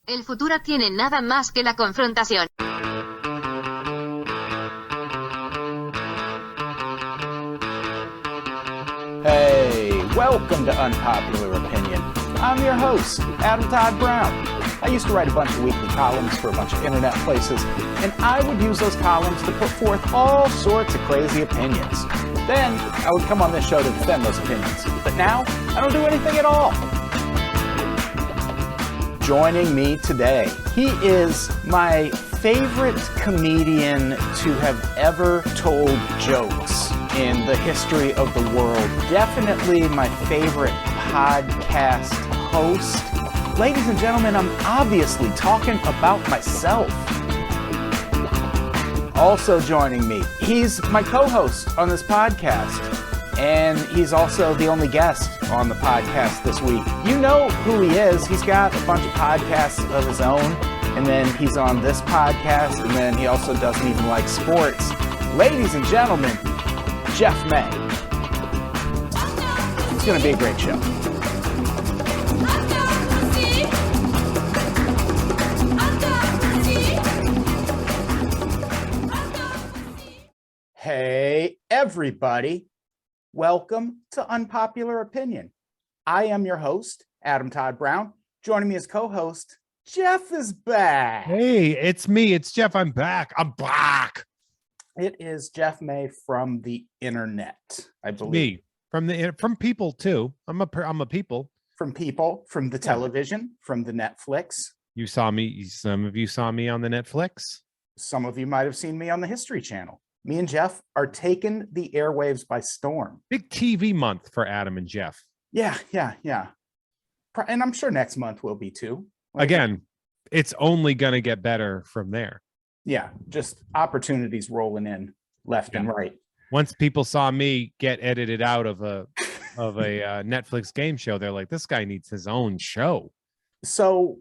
El futuro tiene nada más que la confrontación. Hey, welcome to Unpopular Opinion. I'm your host, Adam Todd Brown. I used to write a bunch of weekly columns for a bunch of internet places, and I would use those columns to put forth all sorts of crazy opinions. Then I would come on this show to defend those opinions. But now, I don't do anything at all. Joining me today, he is my favorite comedian to have ever told jokes in the history of the world. Definitely my favorite podcast host. Ladies and gentlemen, I'm obviously talking about myself. Also joining me, he's my co-host on this podcast, and he's also the only guest on the podcast this week. You know who he is. He's got a bunch of podcasts of his own, and then he's on this podcast, and then he also doesn't even like sports. Ladies and gentlemen, Jeff May. It's going to be a great show. Hey, everybody. Welcome to Unpopular Opinion. I am your host, Adam Todd Brown. Joining me as co-host, Jeff is back. Hey, it's me. It's Jeff. I'm back. I'm back. It is Jeff May from the internet, I believe. Me from people too. I'm a people. From people, from the television, from the Netflix. You saw me. Some of you saw me on the Netflix. Some of you might have seen me on the History Channel. Me and Jeff are taking the airwaves by storm. Big TV month for Adam and Jeff. Yeah. And I'm sure next month will be too. Again, it's only going to get better from there. Yeah, just opportunities rolling in left and right. Once people saw me get edited out of a Netflix game show, they're like, this guy needs his own show. So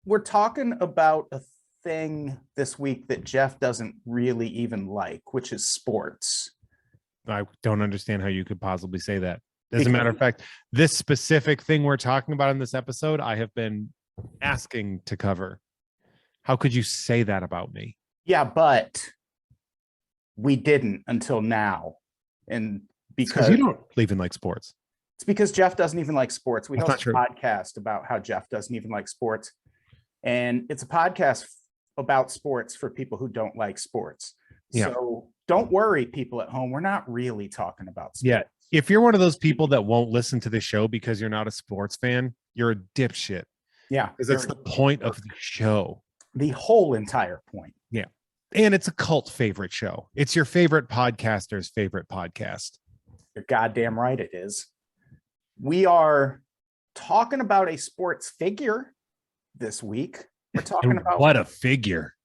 we're talking about a thing this week that Jeff doesn't really even like, which is sports. I don't understand how you could possibly say that. As a matter of fact, this specific thing we're talking about in this episode, I have been asking to cover. How could you say that about me? Yeah, but we didn't until now. And because you don't even like sports. It's because Jeff doesn't even like sports. We host a podcast about how Jeff doesn't even like sports. And it's a podcast about sports for people who don't like sports. Yeah. So don't worry, people at home. We're not really talking about sports. Yeah. If you're one of those people that won't listen to the show because you're not a sports fan, you're a dipshit. Yeah. Because that's the point of the show. The whole entire point. Yeah. And it's a cult favorite show. It's your favorite podcaster's favorite podcast. You're goddamn right it is. We are talking about a sports figure this week. We're talking about what a figure.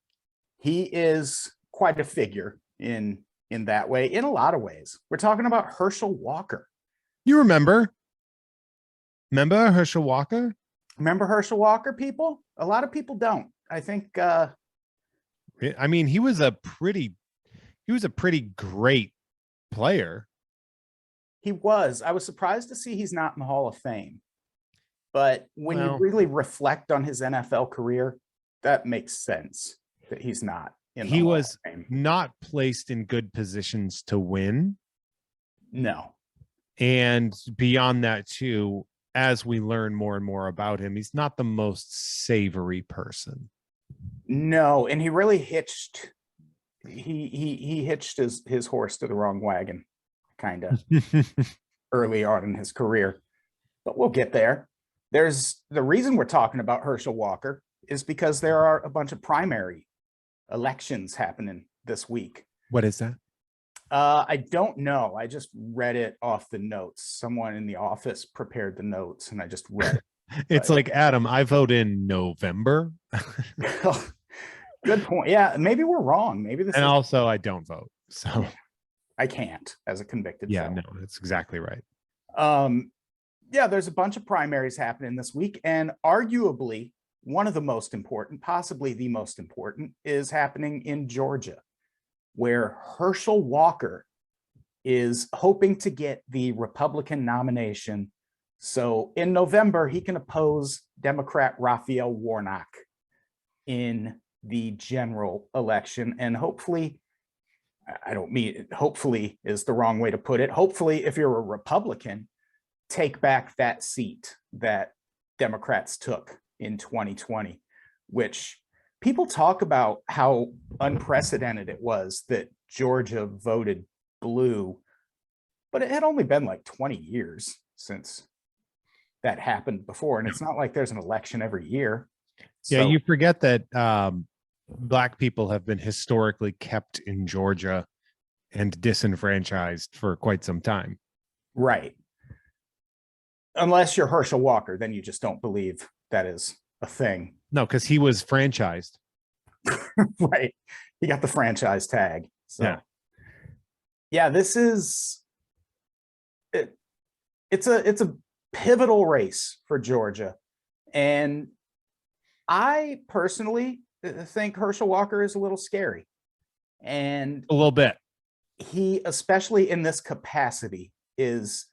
He is quite a figure in that way, in a lot of ways. We're talking about Herschel Walker. You remember Herschel Walker? Remember Herschel Walker, people? A lot of people don't. I think I mean, he was a pretty great player. He was. I was surprised to see he's not in the Hall of Fame. But when you really reflect on his NFL career, that makes sense that he's not in the Hall of Fame. He was not placed in good positions to win. No. And beyond that, too, as we learn more and more about him, he's not the most savory person. No, and he really hitched his horse to the wrong wagon, kind of early on in his career. But we'll get there. There's the reason we're talking about Herschel Walker is because there are a bunch of primary elections happening this week. What is that? I don't know. I just read it off the notes. Someone in the office prepared the notes and I just read it. It's like, Adam, I vote in November. Good point. Yeah, maybe we're wrong. Maybe this. And also, I don't vote, so I can't as a convicted. Yeah, felon. no, that's exactly right. Yeah, there's a bunch of primaries happening this week, and arguably one of the most important, possibly the most important, is happening in Georgia, where Herschel Walker is hoping to get the Republican nomination So in November, he can oppose Democrat Raphael Warnock in the general election. And hopefully, I don't mean hopefully is the wrong way to put it. Hopefully, if you're a Republican, take back that seat that Democrats took in 2020, which people talk about how unprecedented it was that Georgia voted blue, but it had only been like 20 years since that happened before. And it's not like there's an election every year. Yeah, you forget that Black people have been historically kept in Georgia and disenfranchised for quite some time. Right. Unless you're Herschel Walker, then you just don't believe that is a thing. No, because he was franchised. Right. He got the franchise tag. So yeah, this is it. It's a pivotal race for Georgia. And I personally think Herschel Walker is a little scary. And a little bit. He, especially in this capacity, is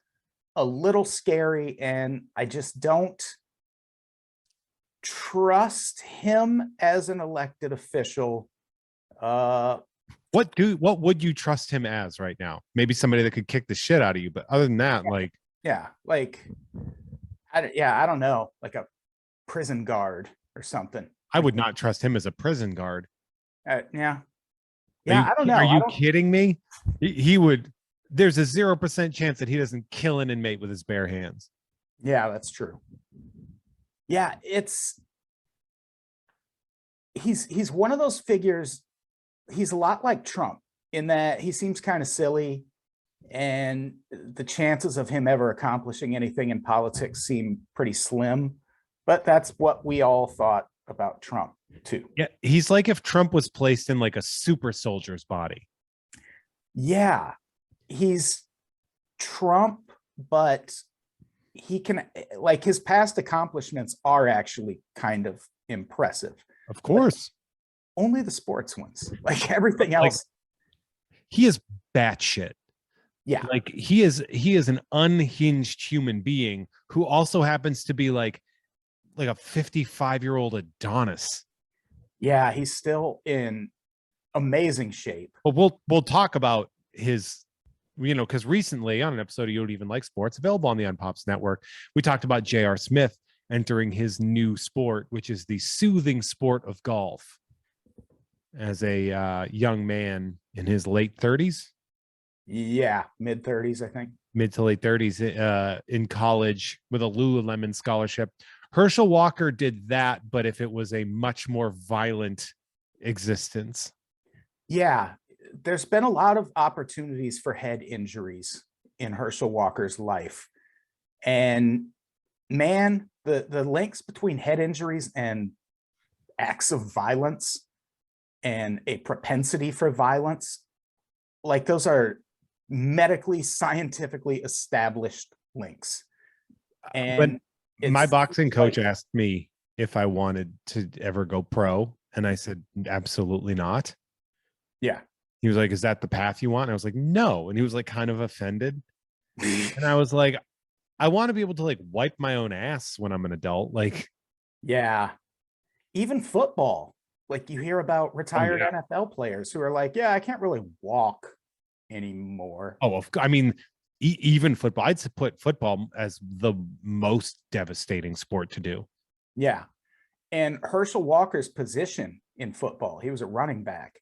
a little scary. And I just don't trust him as an elected official. What would you trust him as right now? Maybe somebody that could kick the shit out of you. But other than that, I don't know, like a prison guard or something. I would not trust him as a prison guard. I don't know. Are you kidding me? He would. There's a 0% chance that he doesn't kill an inmate with his bare hands. Yeah, that's true. Yeah, he's one of those figures. He's a lot like Trump in that he seems kind of silly, and the chances of him ever accomplishing anything in politics seem pretty slim. But that's what we all thought about Trump too. Yeah, he's like if Trump was placed in like a super soldier's body. Yeah, he's Trump, but he can, like, his past accomplishments are actually kind of impressive. Of course. But only the sports ones. Like everything else. He is batshit. Yeah. Like he is an unhinged human being who also happens to be like a 55-year-old Adonis. Yeah, he's still in amazing shape. But we'll talk about his, because recently on an episode of You Don't Even Like Sports, available on the Unpops Network, we talked about J.R. Smith entering his new sport, which is the soothing sport of golf, as a young man in his late 30s. Yeah, mid 30s, I think. Mid to late 30s in college with a Lululemon scholarship. Herschel Walker did that, but if it was a much more violent existence. Yeah. There's been a lot of opportunities for head injuries in Herschel Walker's life. And man, the links between head injuries and acts of violence and a propensity for violence, like those are medically, scientifically established links. And my boxing coach asked me if I wanted to ever go pro, and I said, absolutely not. Yeah. He was like, is that the path you want? And I was like, no. And he was like kind of offended. And I was like, I want to be able to like wipe my own ass when I'm an adult. Like, yeah. Even football. Like you hear about retired NFL players who are like, yeah, I can't really walk anymore. I mean, even football. I'd put football as the most devastating sport to do. Yeah. And Herschel Walker's position in football, he was a running back.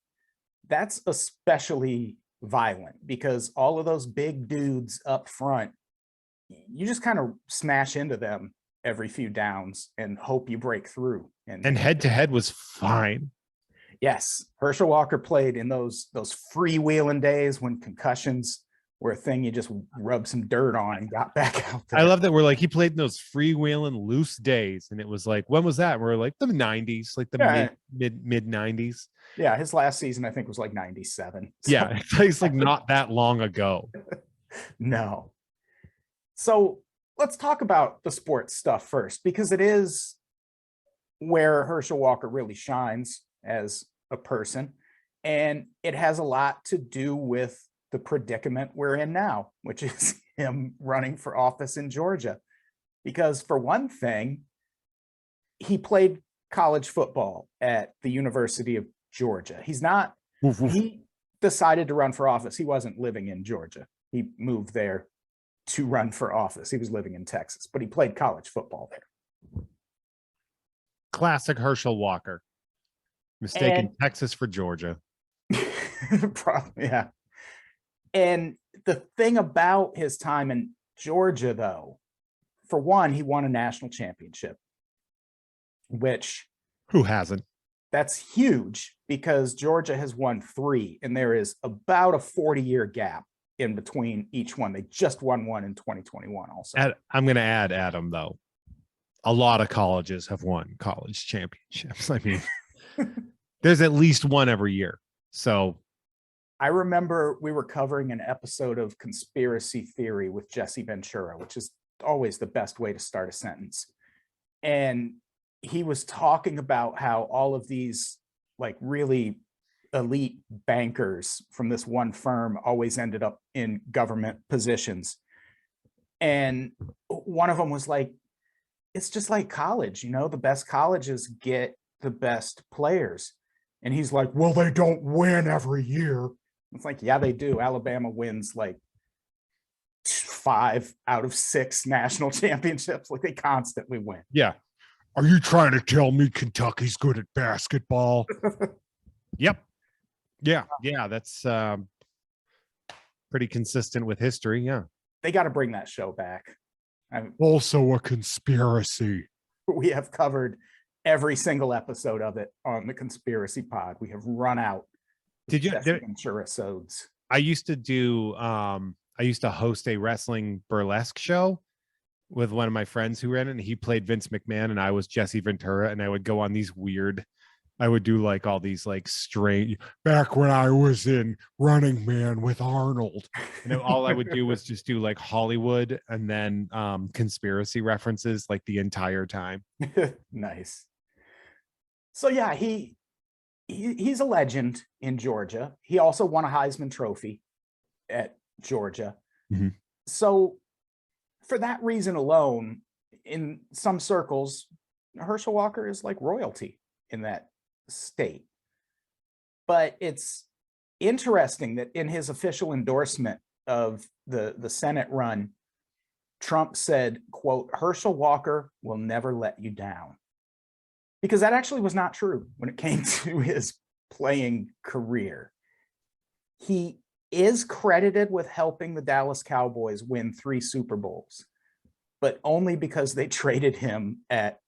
That's especially violent because all of those big dudes up front, you just kind of smash into them every few downs and hope you break through. And head to head was fine. Yes. Herschel Walker played in those freewheeling days when concussions were a thing you just rubbed some dirt on and got back out there. I love that we're like, he played in those freewheeling loose days. And it was like, when was that? And we're like the 90s, like the mid 90s. Yeah. His last season, I think, was like 97. So. Yeah. It's like not that long ago. No. So let's talk about the sports stuff first, because it is where Herschel Walker really shines as a person. And it has a lot to do with the predicament we're in now, which is him running for office in Georgia. Because for one thing, he played college football at the University of Georgia. He decided to run for office. He wasn't living in Georgia. He moved there to run for office. He was living in Texas, but he played college football there. Classic Herschel Walker. Mistaken Texas for Georgia. Probably, yeah. And the thing about his time in Georgia, though, for one, he won a national championship, which who hasn't? That's huge because Georgia has won 3, and there is about a 40-year gap in between each one. They just won one in 2021 also. I'm going to add, Adam, though. A lot of colleges have won college championships. I mean, there's at least one every year. So I remember we were covering an episode of Conspiracy Theory with Jesse Ventura, which is always the best way to start a sentence. And he was talking about how all of these like really elite bankers from this one firm always ended up in government positions. And one of them was like, it's just like college, you know, the best colleges get the best players. And he's like, well, they don't win every year. It's like, yeah, they do. Alabama wins like 5 out of 6 national championships. Like they constantly win. Yeah. Are you trying to tell me Kentucky's good at basketball? Yep. Yeah. Yeah. That's pretty consistent with history. Yeah. They got to bring that show back. Also a conspiracy. We have covered every single episode of it on the Conspiracy Pod. We have run out. Did you? I used to host a wrestling burlesque show with one of my friends who ran it, and he played Vince McMahon and I was Jesse Ventura, and I would go on these weird, I would do like all these like strange, back when I was in Running Man with Arnold, and all I would do was just do like Hollywood and then conspiracy references like the entire time. Nice. So yeah, he's a legend in Georgia. He also won a Heisman Trophy at Georgia. Mm-hmm. So for that reason alone, in some circles, Herschel Walker is like royalty in that state. But it's interesting that in his official endorsement of the Senate run, Trump said, quote, Herschel Walker will never let you down. Because that actually was not true when it came to his playing career. He is credited with helping the Dallas Cowboys win 3 Super Bowls, but only because they traded him at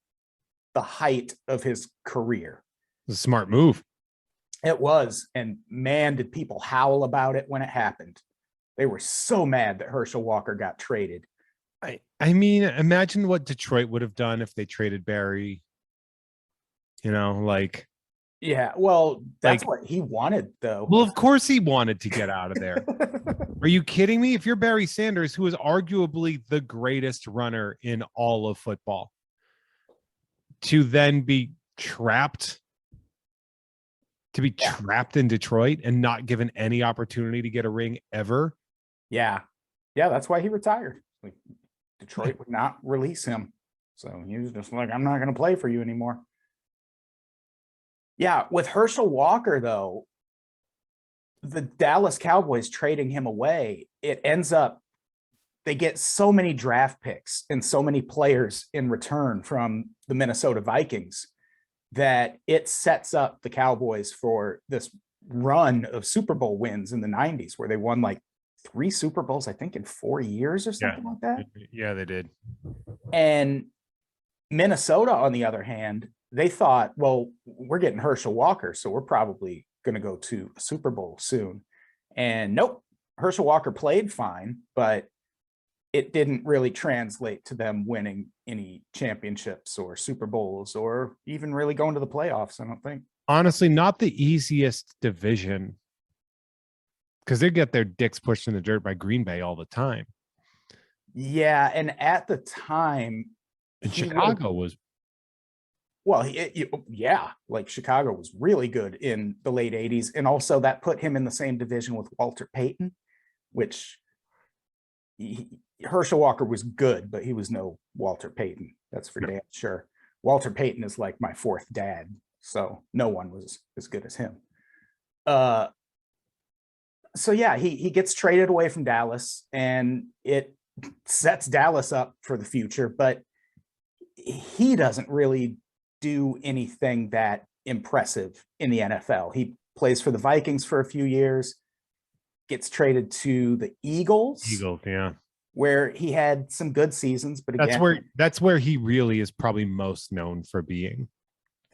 the height of his career. It's a smart move. It was. And man, did people howl about it when it happened. They were so mad that Herschel Walker got traded. I mean, imagine what Detroit would have done if they traded Barry. You know, like. Yeah, well, that's like, what he wanted, though. Well, of course he wanted to get out of there. Are you kidding me? If you're Barry Sanders, who is arguably the greatest runner in all of football, to then be trapped in Detroit and not given any opportunity to get a ring ever. Yeah, that's why he retired. Like, Detroit would not release him. So he was just like, I'm not going to play for you anymore. Yeah, with Herschel Walker, though, the Dallas Cowboys trading him away, it ends up, they get so many draft picks and so many players in return from the Minnesota Vikings that it sets up the Cowboys for this run of Super Bowl wins in the 90s, where they won like 3 Super Bowls, I think, in 4 years or something like that. Yeah, they did. And Minnesota, on the other hand, they thought, well, we're getting Herschel Walker, so we're probably going to go to a Super Bowl soon. And nope, Herschel Walker played fine, but it didn't really translate to them winning any championships or Super Bowls or even really going to the playoffs, I don't think. Honestly, not the easiest division, because they get their dicks pushed in the dirt by Green Bay all the time. Yeah, and at the time, Chicago was. Well, like Chicago was really good in the late 80s. And also that put him in the same division with Walter Payton, which Herschel Walker was good, but he was no Walter Payton. That's for damn sure. Walter Payton is like my fourth dad, so no one was as good as him. So yeah, he gets traded away from Dallas, and it sets Dallas up for the future, but he doesn't really do anything that impressive in the NFL. He plays for the Vikings for a few years, gets traded to the Eagles, yeah, where he had some good seasons, but again, that's where he really is probably most known for being,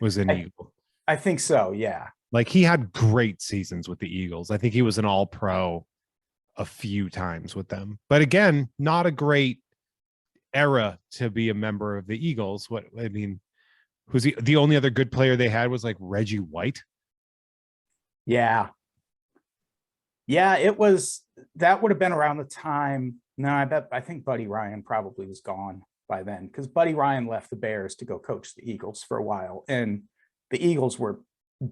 was an Eagle. I think so, yeah. Like, he had great seasons with the Eagles. I think he was an all-pro a few times with them. But again, not a great era to be a member of the Eagles. What I mean, who's the only other good player they had was like Reggie White. Yeah, it was, that would have been around the time. No, I think Buddy Ryan probably was gone by then, because Buddy Ryan left the Bears to go coach the Eagles for a while, and the Eagles were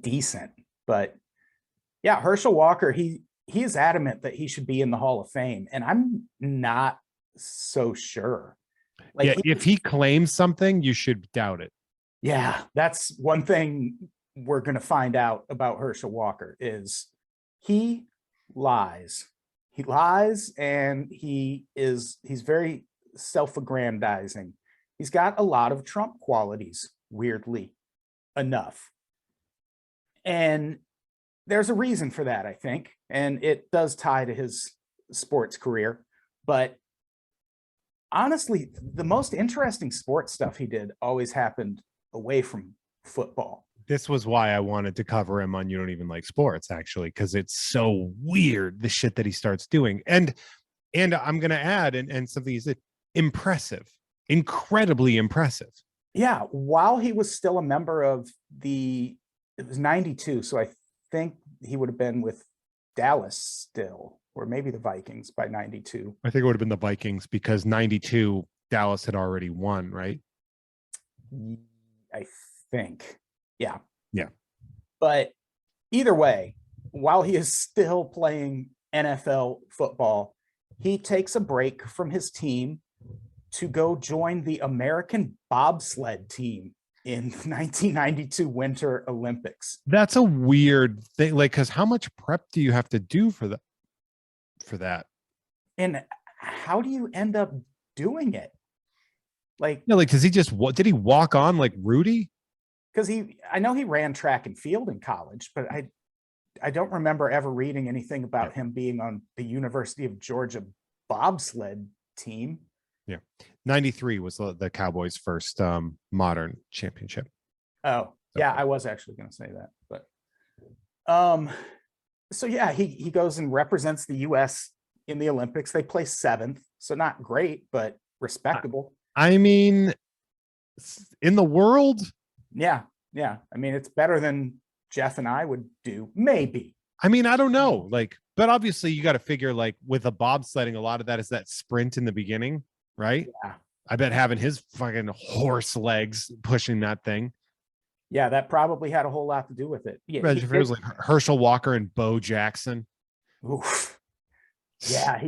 decent. But yeah, Herschel Walker, he is adamant that he should be in the Hall of Fame, and I'm not so sure. Like, yeah, if he claims something, you should doubt it. Yeah, that's one thing we're going to find out about Herschel Walker is he lies. He lies, and he's very self-aggrandizing. He's got a lot of Trump qualities, weirdly enough. And there's a reason for that, I think, and it does tie to his sports career. But honestly, the most interesting sports stuff he did always happened away from football. This was why I wanted to cover him on You Don't Even Like Sports, actually, because it's so weird, the shit that he starts doing. And I'm going to add, and something he said, impressive, incredibly impressive. Yeah, while he was still a member of it was 92, so I think he would have been with Dallas still, or maybe the Vikings by 92. I think it would have been the Vikings, because 92, Dallas had already won, right? I think. Yeah. Yeah. But either way, while he is still playing NFL football, he takes a break from his team to go join the American bobsled team in 1992 Winter Olympics. That's a weird thing. Like, because how much prep do you have to do for that? And how do you end up doing it? Like, yeah, like, did he walk on like Rudy? Because I know he ran track and field in college, but I don't remember ever reading anything about him being on the University of Georgia bobsled team. Yeah. 93 was the Cowboys' first modern championship. Oh, yeah, I was actually going to say that. But so yeah, he goes and represents the US in the Olympics. They place 7th, so not great, but respectable. I mean, in the world, yeah. I mean, it's better than Jeff and I would do, maybe. I mean, I don't know. Like, but obviously you got to figure, like, with a bobsledding, a lot of that is that sprint in the beginning, right? Yeah. I bet having his fucking horse legs pushing that thing. Yeah, that probably had a whole lot to do with it. Yeah, imagine if it was like Herschel Walker and Bo Jackson. Oof. Yeah,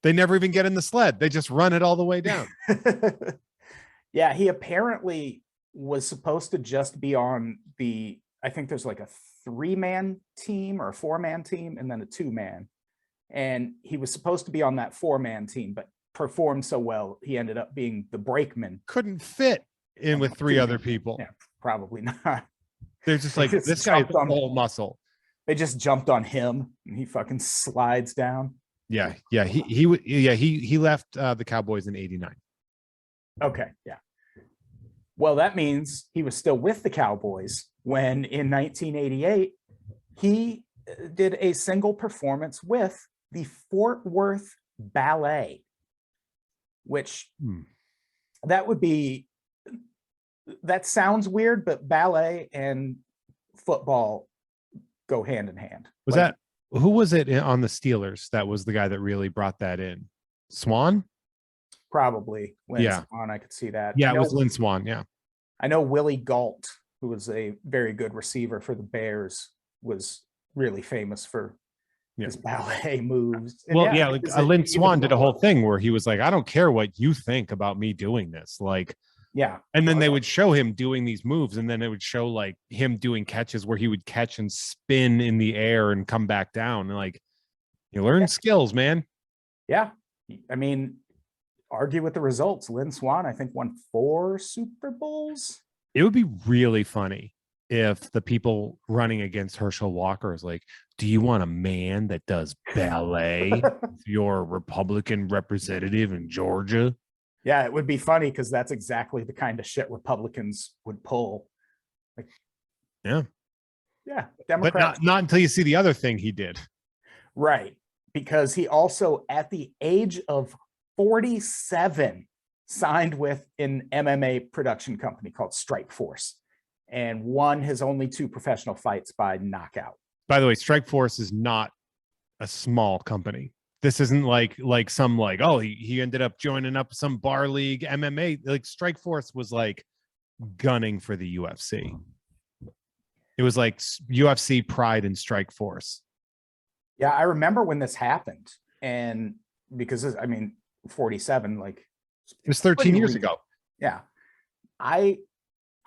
they never even get in the sled. They just run it all the way down. Yeah, he apparently was supposed to just be on I think there's like a 3-man team or a 4-man team and then a 2-man. And he was supposed to be on that 4-man team, but performed so well, he ended up being the brakeman. Couldn't fit in with 3 other people. Yeah, probably not. They're just like, this guy's full muscle. They just jumped on him and he fucking slides down. Yeah. He left the Cowboys in 89. Okay, yeah. Well, that means he was still with the Cowboys when in 1988, he did a single performance with the Fort Worth Ballet, which that sounds weird, but ballet and football go hand in hand. Who was it on the Steelers that was the guy that really brought that in? Swan? Probably Lynn Swan. I could see that. Yeah, it was Lynn Swan. Yeah. I know Willie Gault, who was a very good receiver for the Bears, was really famous for his ballet moves. And Well, yeah, like Lynn Swan did a whole thing where he was like, I don't care what you think about me doing this. Like, yeah. And then they would show him doing these moves, and then it would show like him doing catches where he would catch and spin in the air and come back down. And like, you learn skills, man. Yeah. I mean, argue with the results. Lynn Swan, I think, won 4 Super Bowls. It would be really funny if the people running against Herschel Walker is like, do you want a man that does ballet? Your Republican representative in Georgia? Yeah, it would be funny because that's exactly the kind of shit Republicans would pull. Like, yeah, Democrats. But not until you see the other thing he did. Right, because he also, at the age of 47, signed with an MMA production company called Strike Force and won his only 2 professional fights by knockout. By the way, Strike Force is not a small company. This isn't like some like, oh, he ended up joining up some bar league MMA. Like Strike Force was like gunning for the UFC. It was like UFC pride in Strike Force. Yeah, I remember when this happened. And because, I mean, 47, like, it was 13 years ago. Yeah. I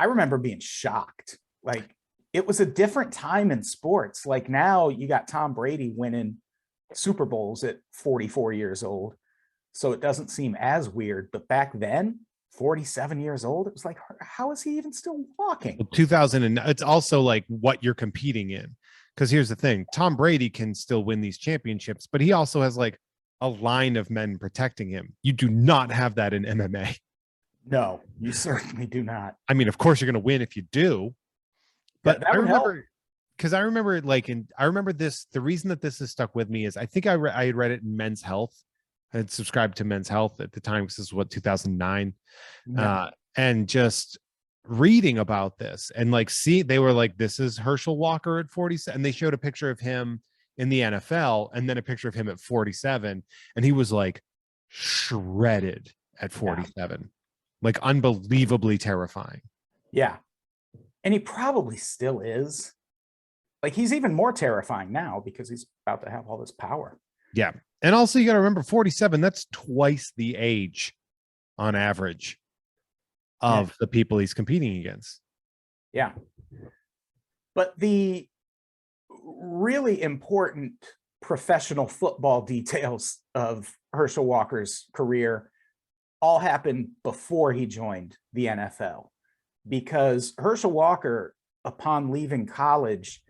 remember being shocked. Like, it was a different time in sports. Like now you got Tom Brady winning Super Bowls at 44 years old. So it doesn't seem as weird. But back then, 47 years old, it was like, how is he even still walking? 2000, and it's also like what you're competing in. Because here's the thing, Tom Brady can still win these championships, but he also has like a line of men protecting him. You do not have that in MMA. No, you certainly do not. I mean, of course you're going to win if you do. But I remember, because I remember this, the reason that this has stuck with me is I think I had read it in Men's Health. I had subscribed to Men's Health at the time, because this is what, 2009. Yeah. And just reading about this and like, they were like, this is Herschel Walker at 47. And they showed a picture of him in the NFL and then a picture of him at 47. And he was like shredded at 47, like unbelievably terrifying. Yeah. And he probably still is. Like, he's even more terrifying now because he's about to have all this power. Yeah. And also you got to remember 47, that's twice the age on average of the people he's competing against. Yeah. But the really important professional football details of Herschel Walker's career all happened before he joined the NFL, because Herschel Walker, upon leaving college,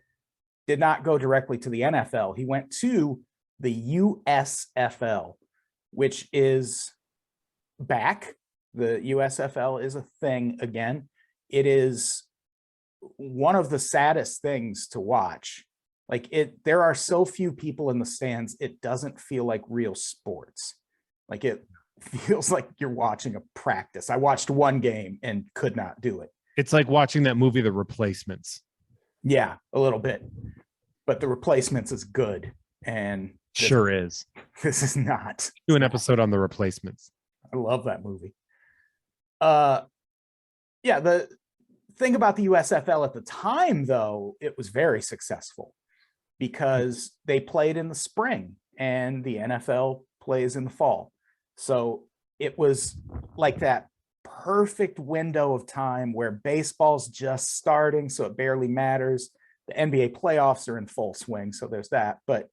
did not go directly to the NFL. He went to the USFL, which is back. The USFL is a thing again. It is one of the saddest things to watch. Like, there are so few people in the stands, it doesn't feel like real sports. Like, it feels like you're watching a practice. I watched one game and could not do it. It's like watching that movie, The Replacements. Yeah, a little bit. But The Replacements is good. And sure is. This is not. Do an episode on The Replacements. I love that movie. Yeah, the thing about the USFL at the time, though, it was very successful because they played in the spring and the NFL plays in the fall. So it was like that perfect window of time where baseball's just starting, so it barely matters. The NBA playoffs are in full swing, so there's that. But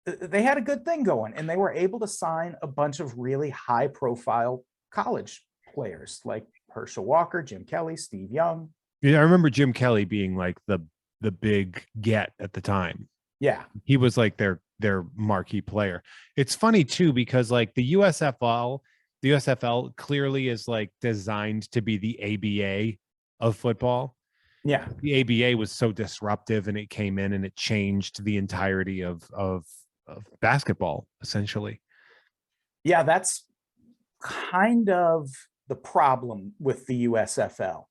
they had a good thing going, and they were able to sign a bunch of really high-profile college players like Herschel Walker, Jim Kelly, Steve Young. Yeah, I remember Jim Kelly being like the big get at the time. Yeah, he was like their marquee player. It's funny too, because like the USFL clearly is like designed to be the ABA of football. Yeah, the ABA was so disruptive, and it came in and it changed the entirety of basketball essentially. Yeah, that's kind of the problem with the USFL,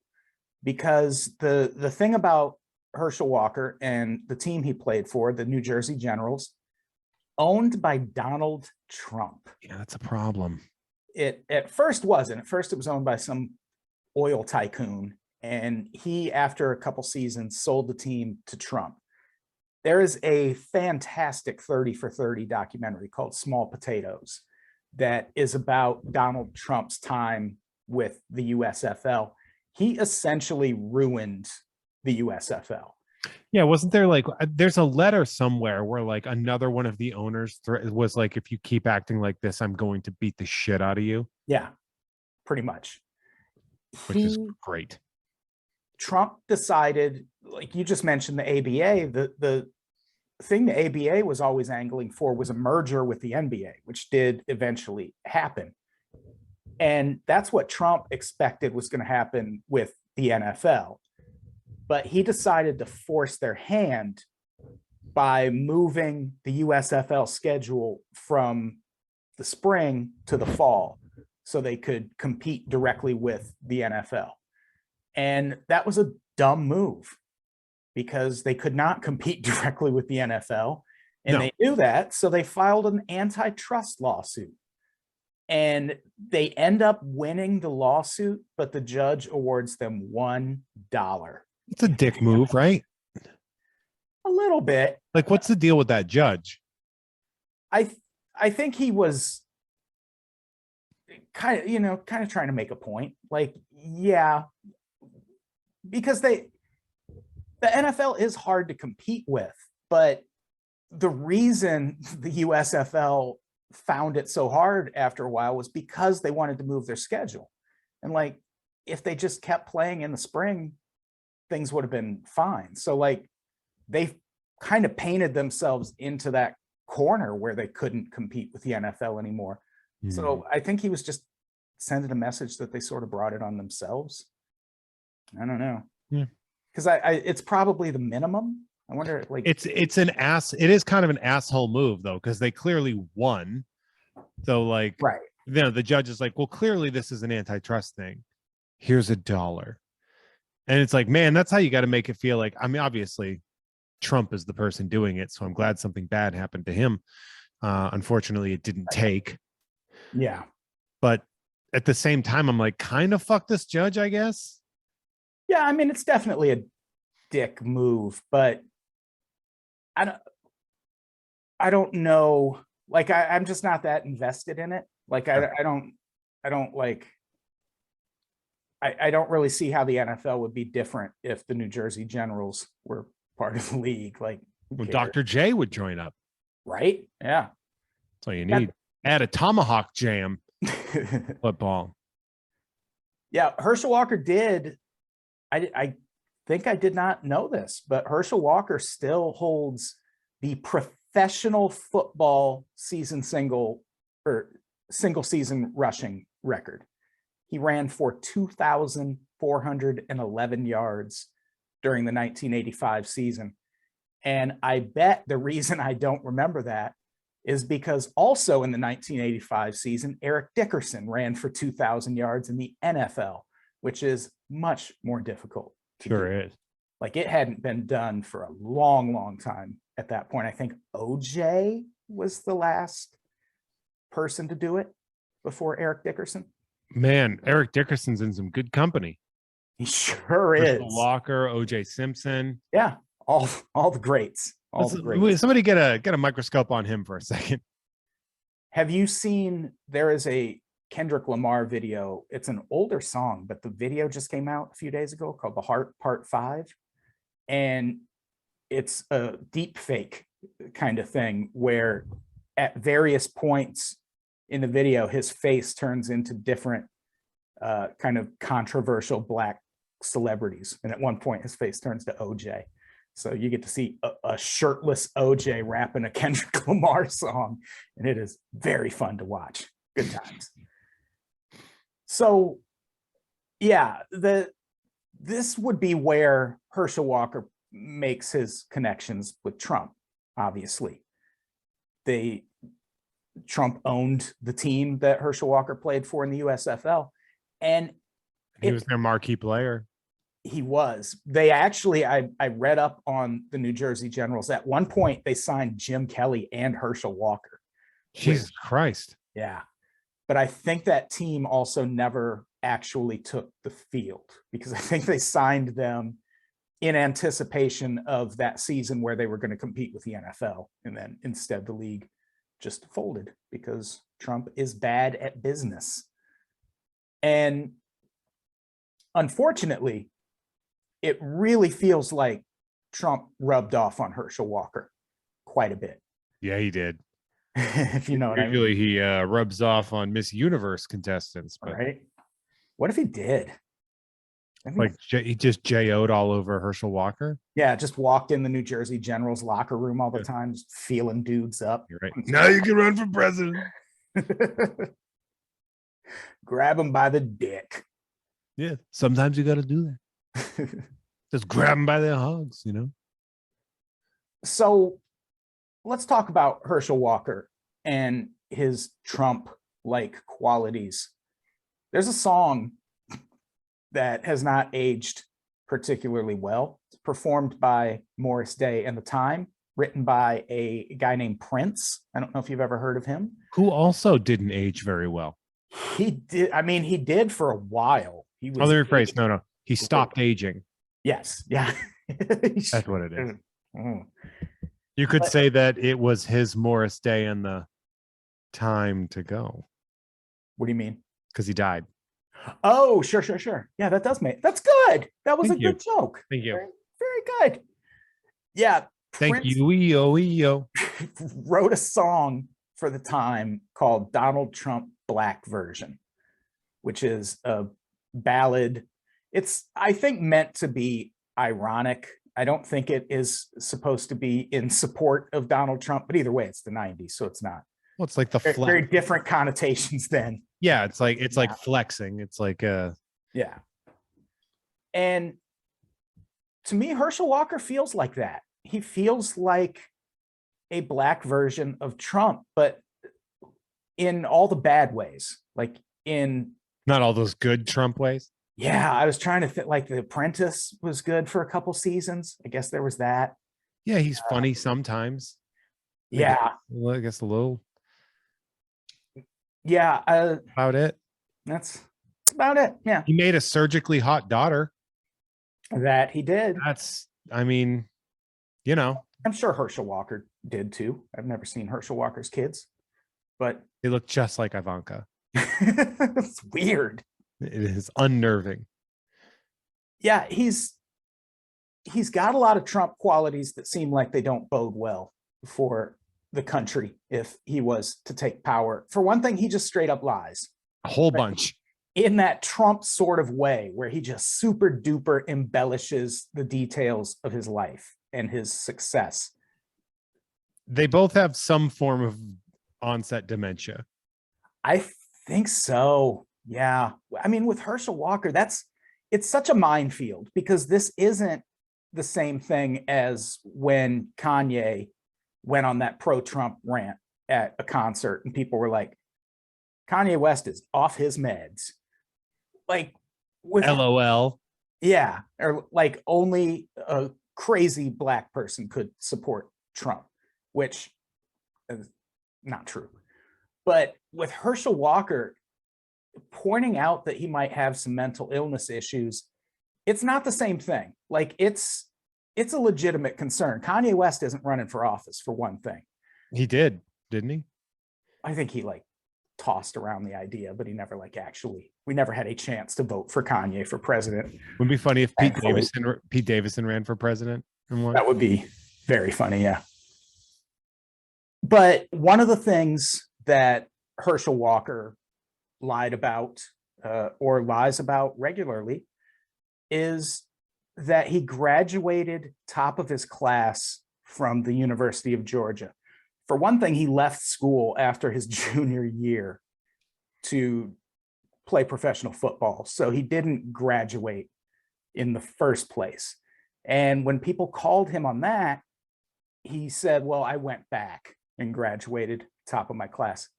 because the thing about Herschel Walker and the team he played for, the New Jersey Generals, owned by Donald Trump. Yeah, that's a problem. It at first wasn't. At first it was owned by some oil tycoon, and he, after a couple seasons, sold the team to Trump. There is a fantastic 30 for 30 documentary called Small Potatoes that is about Donald Trump's time with the USFL. He essentially ruined the USFL. Yeah, wasn't there like there's a letter somewhere where like another one of the owners was like, if you keep acting like this, I'm going to beat the shit out of you. Yeah, pretty much. Which is great. Trump decided, like you just mentioned, the ABA, the thing the ABA was always angling for was a merger with the NBA, which did eventually happen. And that's what Trump expected was going to happen with the NFL. But he decided to force their hand by moving the USFL schedule from the spring to the fall so they could compete directly with the NFL. And that was a dumb move because they could not compete directly with the NFL. And they knew that, so they filed an antitrust lawsuit. And they end up winning the lawsuit, but the judge awards them $1. It's a dick move, right? A little bit. Like, what's the deal with that judge? I think he was kind of trying to make a point. Like, yeah, because the NFL is hard to compete with, but the reason the USFL found it so hard after a while was because they wanted to move their schedule. And like, if they just kept playing in the spring, things would have been fine. So like, they kind of painted themselves into that corner where they couldn't compete with the NFL anymore. So I think he was just sending a message that they sort of brought it on themselves. I don't know. Yeah. Because it's probably the minimum. I wonder, like, it is kind of an asshole move though, because they clearly won. So like, right. The judge is like, well, clearly this is an antitrust thing. Here's $1. And it's like, man, that's how you got to make it feel. Like, I mean, obviously Trump is the person doing it, so I'm glad something bad happened to him. Unfortunately, it didn't take. Yeah. But at the same time, I'm like, kind of fuck this judge, I guess. Yeah, I mean, it's definitely a dick move, but I don't know. Like, I'm just not that invested in it. Like, I don't really see how the NFL would be different if the New Jersey Generals were part of the league. Like, well, Dr. J would join up. Right? Yeah. That's all you need. Add a tomahawk jam football. Yeah, Herschel Walker did. I think I did not know this, but Herschel Walker still holds the professional football single season rushing record. He ran for 2,411 yards during the 1985 season. And I bet the reason I don't remember that is because also in the 1985 season, Eric Dickerson ran for 2,000 yards in the NFL, which is much more difficult. Sure is. Like, it hadn't been done for a long, long time at that point. I think OJ was the last person to do it before Eric Dickerson. Man, Eric Dickerson's in some good company. He sure is. Walker, OJ Simpson. Yeah, all the greats. Somebody get a microscope on him for a second. Have you seen, there is a Kendrick Lamar video. It's an older song, but the video just came out a few days ago called The Heart Part 5. And it's a deep fake kind of thing where at various points in the video, his face turns into different kind of controversial Black celebrities. And at one point, his face turns to OJ. So you get to see a shirtless OJ rapping a Kendrick Lamar song. And it is very fun to watch. Good times. So, yeah, this would be where Herschel Walker makes his connections with Trump, obviously. Trump owned the team that Herschel Walker played for in the USFL. And he was their marquee player. He was. They actually, I read up on the New Jersey Generals. At one point, they signed Jim Kelly and Herschel Walker. Jesus Christ. Yeah. But I think that team also never actually took the field because I think they signed them in anticipation of that season where they were going to compete with the NFL. And then instead the league just folded because Trump is bad at business. And unfortunately, it really feels like Trump rubbed off on Herschel Walker quite a bit. Yeah, he did. If you know what Usually I mean. he rubs off on Miss Universe contestants, but Right? What if he did? like he just JO'd all over Herschel Walker. Yeah, just walked in the New Jersey General's locker room all the time, just feeling dudes up. You're right. Now you can run for president. Grab him by the dick. Yeah, sometimes you got to do that. Just grab them by their hugs, you know. So let's talk about Herschel Walker and his Trump-like qualities. There's a song that has not aged particularly well. It's performed by Morris Day and the Time, written by a guy named Prince. I don't know if you've ever heard of him. Who also didn't age very well. He did. I mean, he did for a while. He was. Let me rephrase. No. He stopped aging. Yes. Yeah. That's what it is. Mm. You could say that it was his Morris Day and the Time to go. What do you mean? Because he died. Oh, sure. Yeah, that does make. That's good. That was Thank a you. good joke. Thank you. Very good. Yeah. Thank Prince you. EO. wrote a song for the Time called Donald Trump Black Version, which is a ballad. It's, I think, meant to be ironic. I don't think it is supposed to be in support of Donald Trump, but either way, it's the 90s, so it's not. Well, it's like the Very different connotations then. Yeah, it's like flexing. It's like yeah. And to me, Herschel Walker feels like that. He feels like a black version of Trump, but in all the bad ways, like in not all those good Trump ways. Yeah, I was trying to think, like The Apprentice was good for a couple seasons. I guess there was that. Yeah, he's funny sometimes. Yeah. I guess a little. Yeah. About it. That's about it. Yeah. He made a surgically hot daughter. That he did. That's, I mean, you know. I'm sure Herschel Walker did too. I've never seen Herschel Walker's kids, but they look just like Ivanka. It's weird. It is unnerving. Yeah, he's got a lot of Trump qualities that seem like they don't bode well for the country if he was to take power. For one thing, he just straight up lies. A whole bunch. In that Trump sort of way, where he just super duper embellishes the details of his life and his success. They both have some form of onset dementia. I think so. Yeah. I mean, with Herschel Walker, it's such a minefield because this isn't the same thing as when Kanye went on that pro-Trump rant at a concert and people were like, Kanye West is off his meds. Like with LOL. Yeah. Or like only a crazy black person could support Trump, which is not true. But with Herschel Walker pointing out that he might have some mental illness issues, it's not the same thing. Like it's a legitimate concern. Kanye West isn't running for office, for one thing. He did, didn't he? I think he tossed around the idea, but he never we never had a chance to vote for Kanye for president. Wouldn't it be funny if Pete Davidson ran for president and won? That would be very funny, yeah. But one of the things that Herschel Walker lied about or lies about regularly is that he graduated top of his class from the University of Georgia. For one thing, he left school after his junior year to play professional football. So he didn't graduate in the first place. And when people called him on that, he said, well, I went back and graduated top of my class.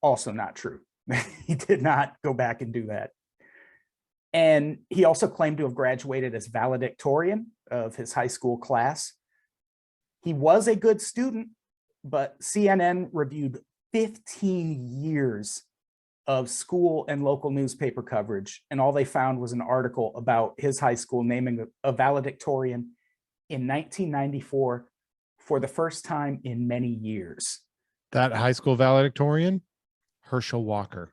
Also not true. He did not go back and do that. And he also claimed to have graduated as valedictorian of his high school class. He was a good student, but CNN reviewed 15 years of school and local newspaper coverage, and all they found was an article about his high school naming a valedictorian in 1994 for the first time in many years. That high school valedictorian, Herschel Walker.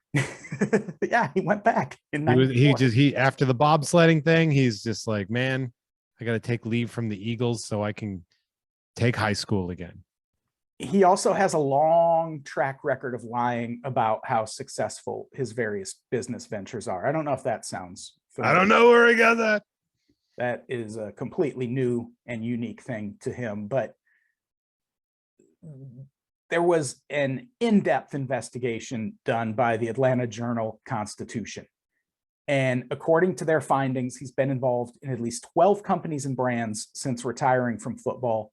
Yeah, he went back in he after the bobsledding thing, he's just like, man, I got to take leave from the Eagles so I can take high school again. He also has a long track record of lying about how successful his various business ventures are. I don't know if that sounds familiar. I don't know where he got that. That is a completely new and unique thing to him, but there was an in-depth investigation done by the Atlanta Journal-Constitution. And according to their findings, he's been involved in at least 12 companies and brands since retiring from football.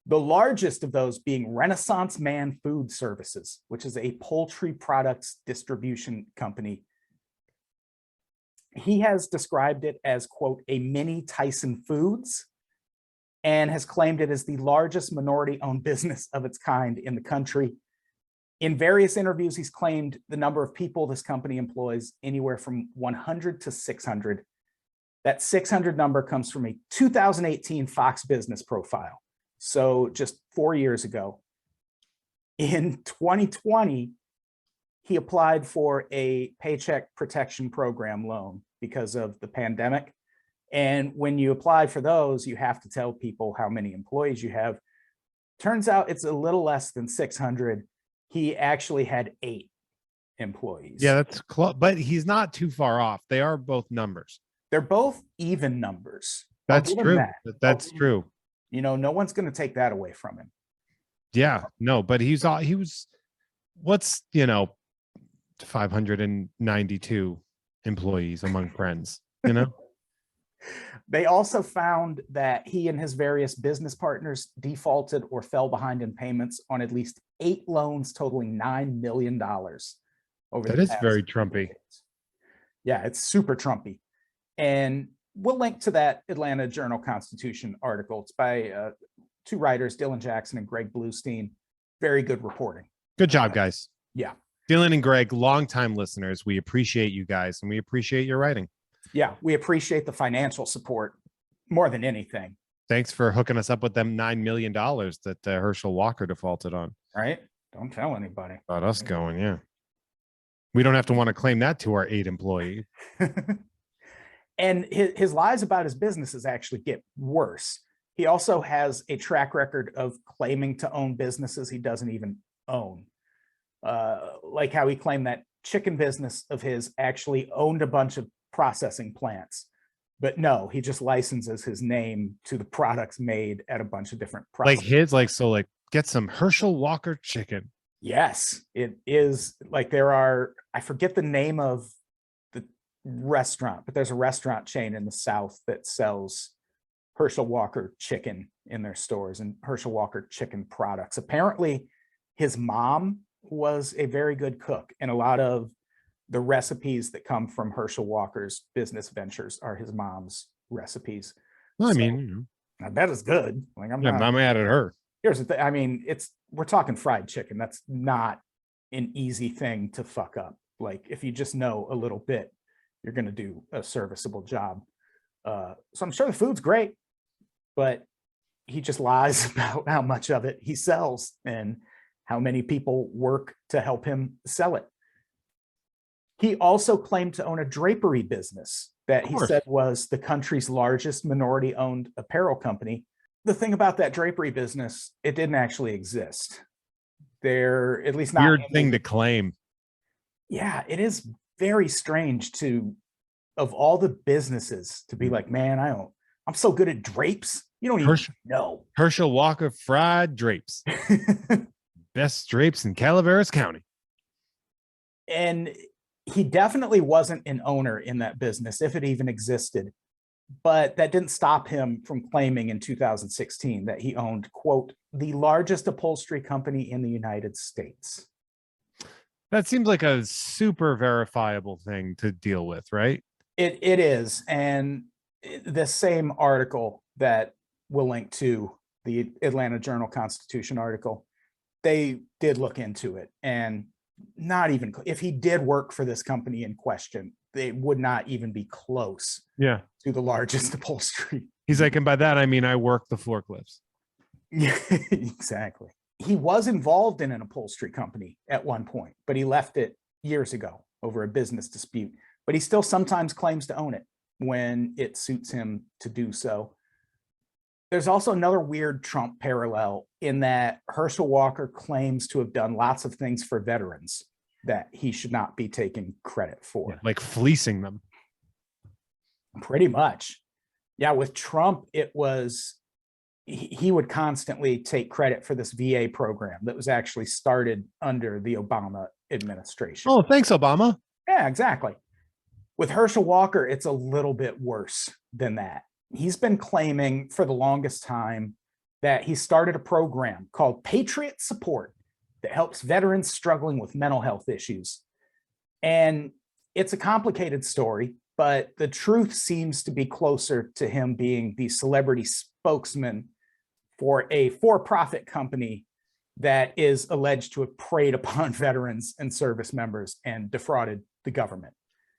The largest of those being Renaissance Man Food Services, which is a poultry products distribution company. He has described it as, quote, a mini Tyson Foods, and has claimed it as the largest minority-owned business of its kind in the country. In various interviews, he's claimed the number of people this company employs anywhere from 100 to 600. That 600 number comes from a 2018 Fox Business profile. So just 4 years ago. In 2020, he applied for a Paycheck Protection Program loan because of the pandemic. And when you apply for those, you have to tell people how many employees you have. Turns out it's a little less than 600. He actually had 8 employees. Yeah, that's close, but he's not too far off. They are both numbers. They're both even numbers. That's true. That's true. You know, no one's going to take that away from him. Yeah, no, but he was, what's, 592 employees among friends, They also found that he and his various business partners defaulted or fell behind in payments on at least 8 loans totaling $9 million. That is very Trumpy. Yeah, it's super Trumpy. And we'll link to that Atlanta Journal-Constitution article. It's by 2 writers, Dylan Jackson and Greg Bluestein. Very good reporting. Good job, guys. Yeah. Dylan and Greg, longtime listeners. We appreciate you guys, and we appreciate your writing. Yeah, we appreciate the financial support more than anything. Thanks for hooking us up with them $9 million that Herschel Walker defaulted on. Right? Don't tell anybody. About us going, yeah. We don't have to want to claim that to our 8 employees. And his lies about his businesses actually get worse. He also has a track record of claiming to own businesses he doesn't even own. Like how he claimed that chicken business of his actually owned a bunch of processing plants. But no, he just licenses his name to the products made at a bunch of different processing. Get some Herschel Walker chicken. Yes, it is. Like I forget the name of the restaurant, but there's a restaurant chain in the South that sells Herschel Walker chicken in their stores and Herschel Walker chicken products. Apparently, his mom was a very good cook, and a lot of the recipes that come from Herschel Walker's business ventures are his mom's recipes. Well, I bet it's good. Like I'm not mad at her. Here's the thing. I mean, we're talking fried chicken. That's not an easy thing to fuck up. Like if you just know a little bit, you're going to do a serviceable job. So I'm sure the food's great, but he just lies about how much of it he sells and how many people work to help him sell it. He also claimed to own a drapery business that he said was the country's largest minority-owned apparel company. The thing about that drapery business, it didn't actually exist. They're at least not weird thing to claim. Yeah, it is very strange of all the businesses to be like, man, I'm so good at drapes. You don't even know. Herschel Walker fried drapes. Best drapes in Calaveras County. And he definitely wasn't an owner in that business, if it even existed. But that didn't stop him from claiming in 2016 that he owned, quote, the largest upholstery company in the United States. That seems like a super verifiable thing to deal with, right? It is. And the same article that we'll link to, the Atlanta Journal-Constitution article, they did look into it. And Not even if he did work for this company in question, they would not even be close Yeah. to the largest upholstery. He's like, and by that, I mean, I work the forklifts. Yeah, exactly. He was involved in an upholstery company at one point, but he left it years ago over a business dispute. But he still sometimes claims to own it when it suits him to do so. There's also another weird Trump parallel in that Herschel Walker claims to have done lots of things for veterans that he should not be taking credit for. Yeah, like fleecing them. Pretty much. Yeah, with Trump, it was he would constantly take credit for this VA program that was actually started under the Obama administration. Oh, thanks, Obama. Yeah, exactly. With Herschel Walker, it's a little bit worse than that. He's been claiming for the longest time that he started a program called Patriot Support that helps veterans struggling with mental health issues. And it's a complicated story, but the truth seems to be closer to him being the celebrity spokesman for a for-profit company that is alleged to have preyed upon veterans and service members and defrauded the government.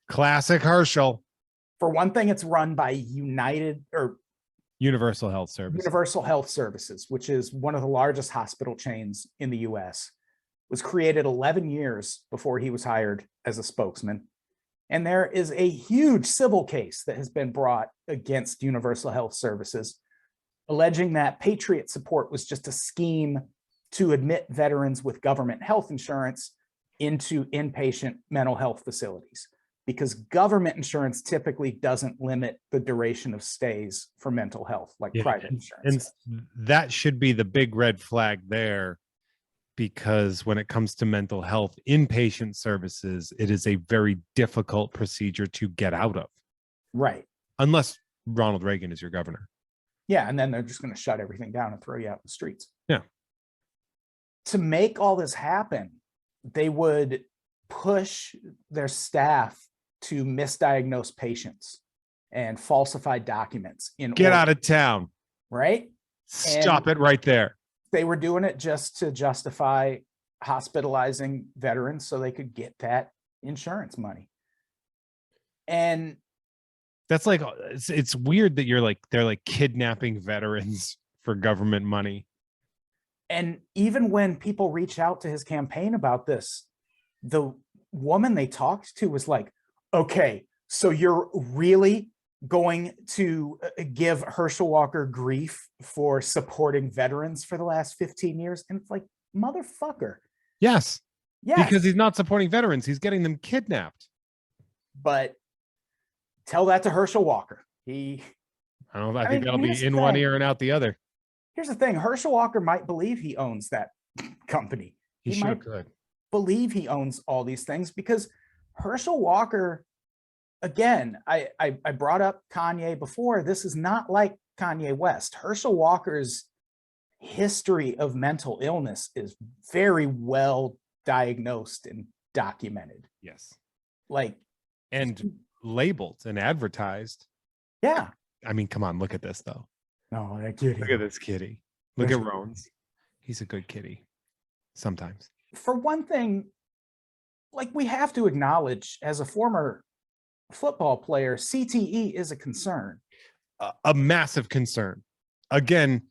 Classic Herschel. For one thing, it's run by Universal Health Service. Universal Health Services, which is one of the largest hospital chains in the US, was created 11 years before he was hired as a spokesman. And there is a huge civil case that has been brought against Universal Health Services, alleging that Patriot Support was just a scheme to admit veterans with government health insurance into inpatient mental health facilities, because government insurance typically doesn't limit the duration of stays for mental health like private insurance. And that should be the big red flag there, because when it comes to mental health inpatient services, it is a very difficult procedure to get out of. Right. Unless Ronald Reagan is your governor. Yeah, and then they're just going to shut everything down and throw you out in the streets. Yeah. To make all this happen, they would push their staff to misdiagnose patients and falsify documents. Get out of town. Right? Stop it right there. They were doing it just to justify hospitalizing veterans so they could get that insurance money. And that's like, it's weird that they're like kidnapping veterans for government money. And even when people reach out to his campaign about this, the woman they talked to was like, okay, so you're really going to give Herschel Walker grief for supporting veterans for the last 15 years? And it's like, motherfucker. Yes. Yeah. Because he's not supporting veterans. He's getting them kidnapped. But tell that to Herschel Walker. I think that'll be in one ear and out the other. Here's the thing. Herschel Walker might believe he owns that company. He sure could. Believe he owns all these things because Herschel Walker, again, I brought up Kanye before. This is not like Kanye West. Herschel Walker's history of mental illness is very well diagnosed and documented. Yes. And labeled and advertised. Yeah. I mean, come on, look at this though. No, that kitty. Look at this kitty. Look at Rones. He's a good kitty. Sometimes. For one thing, we have to acknowledge, as a former football player, CTE is a concern. A massive concern. Again,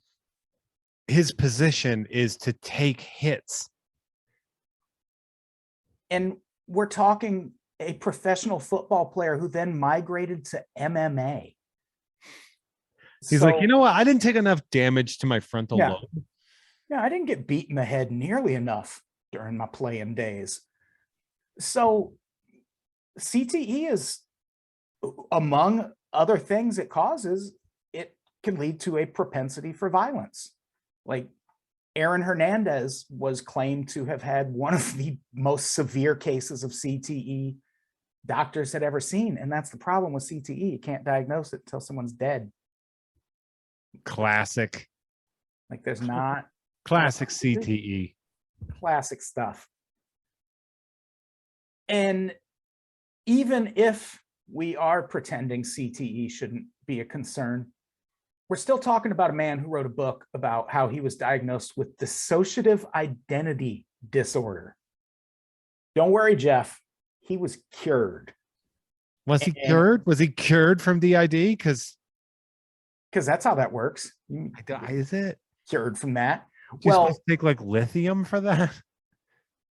his position is to take hits. And we're talking a professional football player who then migrated to MMA. He's like, you know what? I didn't take enough damage to my frontal lobe. Yeah, I didn't get beat in the head nearly enough during my playing days. So CTE is, among other things it causes, it can lead to a propensity for violence. Like Aaron Hernandez was claimed to have had one of the most severe cases of CTE doctors had ever seen. And that's the problem with CTE. You can't diagnose it until someone's dead. Classic. There's not. Classic CTE. Classic stuff. And even if we are pretending CTE shouldn't be a concern, we're still talking about a man who wrote a book about how he was diagnosed with dissociative identity disorder. Don't worry, Jeff. He was cured. Was he cured? Was he cured from DID? Because that's how that works. is it Cured from that? You're supposed to take like lithium for that?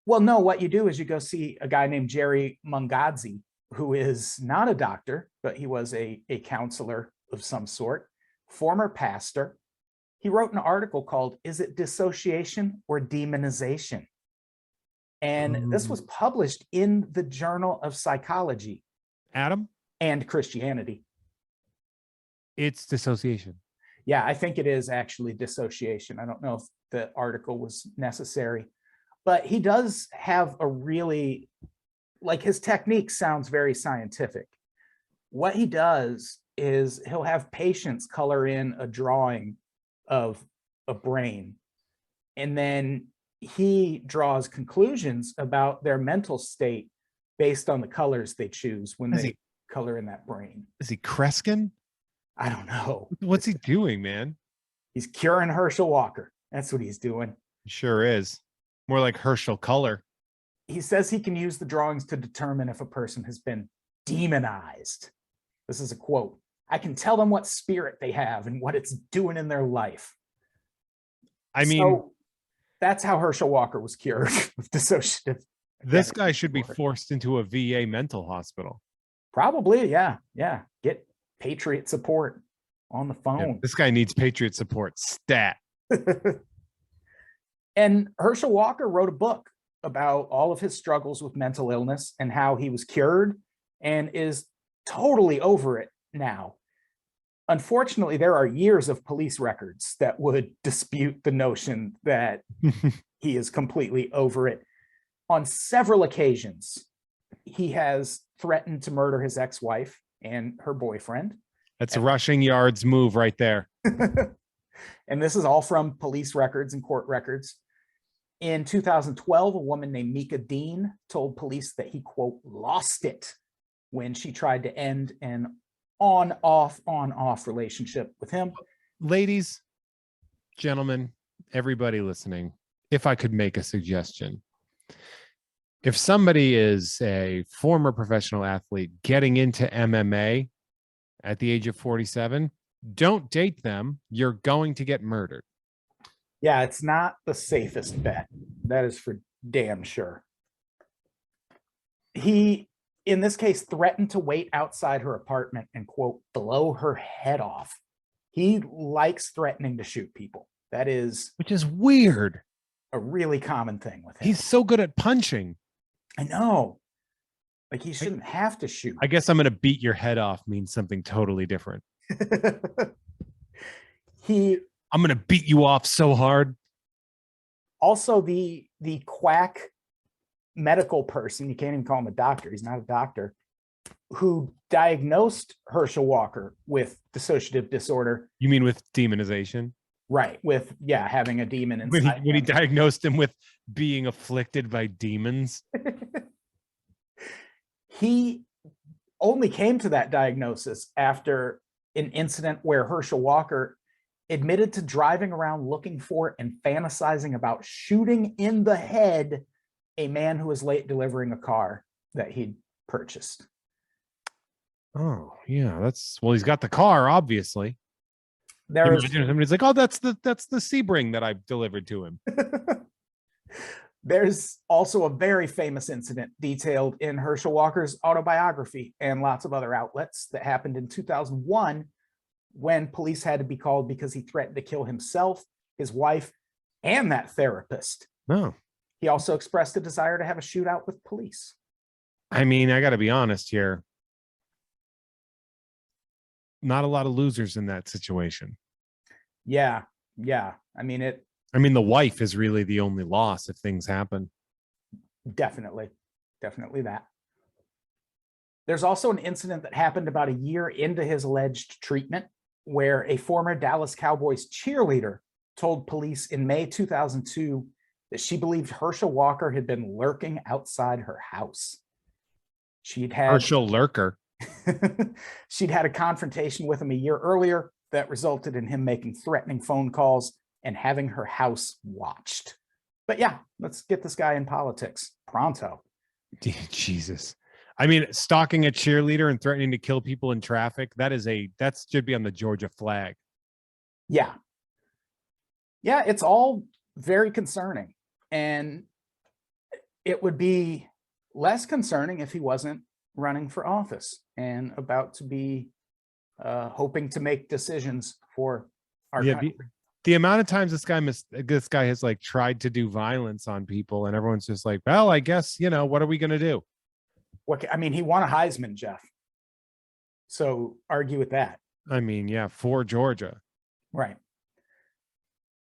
Well, no. What you do is you go see a guy named Jerry Mungazzi, who is not a doctor, but he was a counselor of some sort, former pastor. He wrote an article called "Is It Dissociation or Demonization?" And this was published in the Journal of Psychology, Adam, and Christianity. It's dissociation. Yeah, I think it is actually dissociation. I don't know if the article was necessary, but he does have a really, like, his technique sounds very scientific. What he does is he'll have patients color in a drawing of a brain, and then he draws conclusions about their mental state based on the colors they choose when they color in that brain. Is he Kreskin? I don't know. What's he doing, man? He's curing Herschel Walker. That's what he's doing. He sure is. More like Herschel Color. He says he can use the drawings to determine if a person has been demonized. This is a quote. I can tell them what spirit they have and what it's doing in their life. I mean, so that's how Herschel Walker was cured with dissociative. This guy should be forced into a VA mental hospital. Probably, yeah. Yeah. Get Patriot support on the phone. Yeah, this guy needs Patriot support stat. And Herschel Walker wrote a book about all of his struggles with mental illness and how he was cured and is totally over it now. Unfortunately, there are years of police records that would dispute the notion that he is completely over it. On several occasions, he has threatened to murder his ex-wife and her boyfriend. That's a rushing yards move right there. And this is all from police records and court records. In 2012, a woman named Mika Dean told police that he, quote, lost it when she tried to end an on-off relationship with him. Ladies, gentlemen, everybody listening, if I could make a suggestion. If somebody is a former professional athlete getting into MMA at the age of 47, don't date them. You're going to get murdered. Yeah, it's not the safest bet. That is for damn sure. He, in this case, threatened to wait outside her apartment and, quote, blow her head off. He likes threatening to shoot people. That is... Which is weird. A really common thing with him. He's so good at punching. I know. Like, he shouldn't have to shoot. I guess I'm going to beat your head off means something totally different. I'm going to beat you off so hard. Also, the quack medical person, you can't even call him a doctor, he's not a doctor, who diagnosed Herschel Walker with dissociative disorder. You mean with demonization? Right, with, yeah, having a demon inside when he diagnosed him with being afflicted by demons. He only came to that diagnosis after an incident where Herschel Walker admitted to driving around looking for and fantasizing about shooting in the head a man who was late delivering a car that he'd purchased. Oh, yeah, that's, well, he's got the car, obviously. Somebody's like, oh, that's the Sebring that I delivered to him. There's also a very famous incident detailed in Herschel Walker's autobiography and lots of other outlets that happened in 2001 when police had to be called because he threatened to kill himself, his wife, and that therapist. No. He also expressed a desire to have a shootout with police. I mean, I got to be honest here. Not a lot of losers in that situation. Yeah. I mean, the wife is really the only loss if things happen. Definitely that. There's also an incident that happened about a year into his alleged treatment where a former Dallas Cowboys cheerleader told police in May 2002 that she believed Herschel Walker had been lurking outside her house. Herschel Lurker. She'd had a confrontation with him a year earlier that resulted in him making threatening phone calls and having her house watched. But yeah, let's get this guy in politics pronto. Jesus. I mean, stalking a cheerleader and threatening to kill people in traffic, that should be on the Georgia flag. Yeah. Yeah, it's all very concerning. And it would be less concerning if he wasn't running for office and about to be hoping to make decisions for our country. The amount of times this guy has like tried to do violence on people, and everyone's just like, well, I guess, what are we going to do? He won a Heisman, Jeff. So argue with that. I mean, yeah, for Georgia. Right.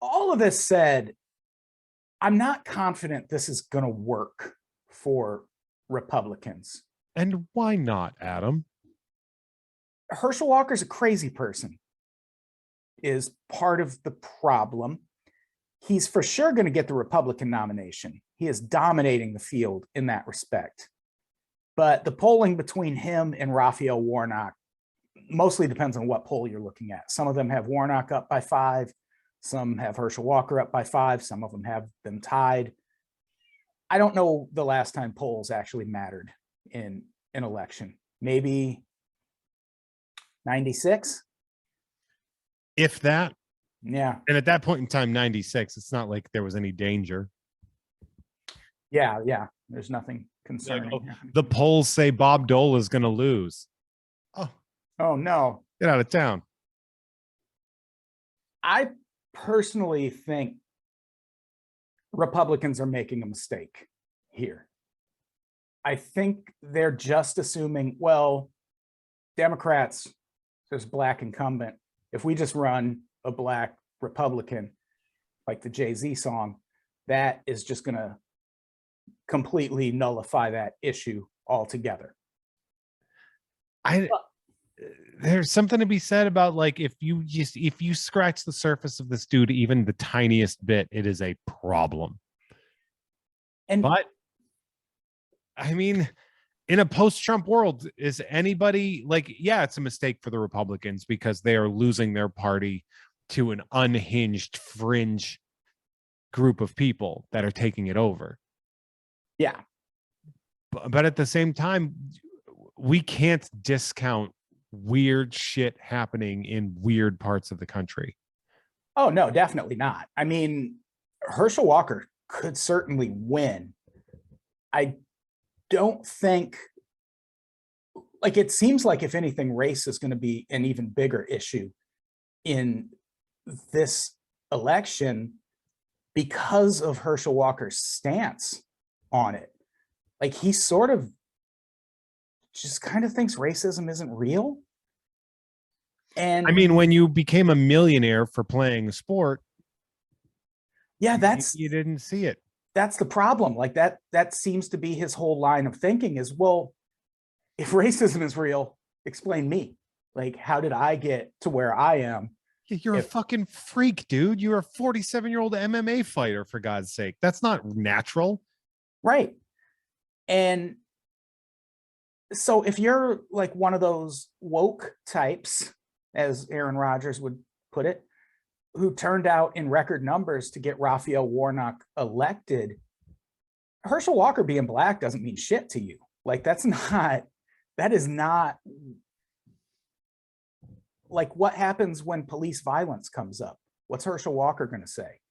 All of this said, I'm not confident this is going to work for Republicans. And why not, Adam? Herschel Walker's a crazy person, is part of the problem. He's for sure going to get the Republican nomination. He is dominating the field in that respect. But the polling between him and Raphael Warnock mostly depends on what poll you're looking at. Some of them have Warnock up by 5. Some have Herschel Walker up by 5. Some of them have them tied. I don't know the last time polls actually mattered in an election. Maybe 96? If that. Yeah. And at that point in time, 96, it's not like there was any danger. Yeah. There's nothing concerning. The polls say Bob Dole is going to lose. Oh, no. Get out of town. I personally think Republicans are making a mistake here. I think they're just assuming, well, Democrats, there's a black incumbent. If we just run a black Republican, like the Jay-Z song, that is just going to completely nullify that issue altogether. There's something to be said about, like, if you scratch the surface of this dude even the tiniest bit, it is a problem. But I mean, in a post-Trump world, is anybody like, yeah, it's a mistake for the Republicans because they are losing their party to an unhinged fringe group of people that are taking it over. Yeah. But at the same time, we can't discount weird shit happening in weird parts of the country. Oh, no, definitely not. I mean, Herschel Walker could certainly win. I don't think, like, it seems like, if anything, race is going to be an even bigger issue in this election because of Herschel Walker's stance on it. Like, he sort of just kind of thinks racism isn't real. And I mean, when you became a millionaire for playing a sport, yeah, you didn't see it. That's the problem. Like, that seems to be his whole line of thinking is, well, if racism is real, explain me. Like, how did I get to where I am? You're a fucking freak, dude. You're a 47-year-old MMA fighter, for God's sake. That's not natural. Right. And so if you're like one of those woke types, as Aaron Rodgers would put it, who turned out in record numbers to get Raphael Warnock elected, Herschel Walker being black doesn't mean shit to you. Like, that is not like what happens when police violence comes up. What's Herschel Walker going to say?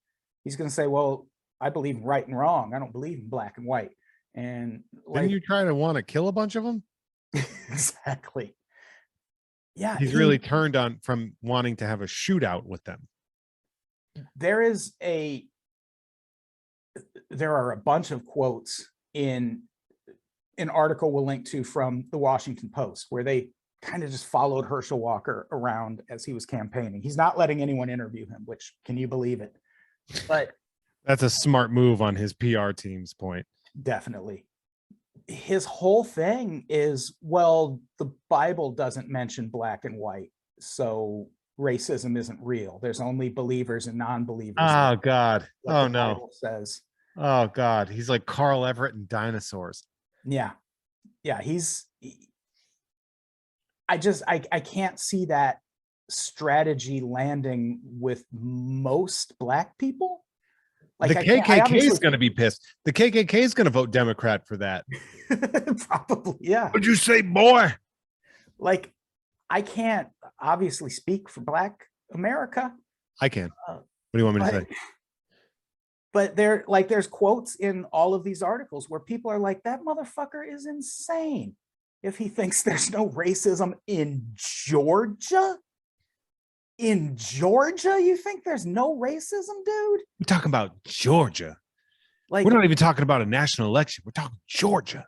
He's going to say, well, I believe in right and wrong. I don't believe in black and white. And like, didn't you try to want to kill a bunch of them? Exactly. Yeah. He's really turned on from wanting to have a shootout with them. There are a bunch of quotes in an article we'll link to from the Washington Post where they kind of just followed Herschel Walker around as he was campaigning. He's not letting anyone interview him, which, can you believe it? But that's a smart move on his PR team's point. Definitely. His whole thing is, well, the Bible doesn't mention black and white, so racism isn't real. There's only believers and non-believers. Oh, God. Oh, no. Bible says. Oh, God. He's like Carl Everett and dinosaurs. Yeah. Yeah. I can't see that strategy landing with most black people. Like the KKK is going to be pissed. The KKK is going to vote Democrat for that. Probably, yeah. What'd you say, boy? Like, I can't obviously speak for Black America. I can. What do you want me to say? But there's quotes in all of these articles where people are like, that motherfucker is insane if he thinks there's no racism in Georgia. In Georgia, you think there's no racism, dude? We're talking about Georgia. Like, we're not even talking about a national election. We're talking Georgia.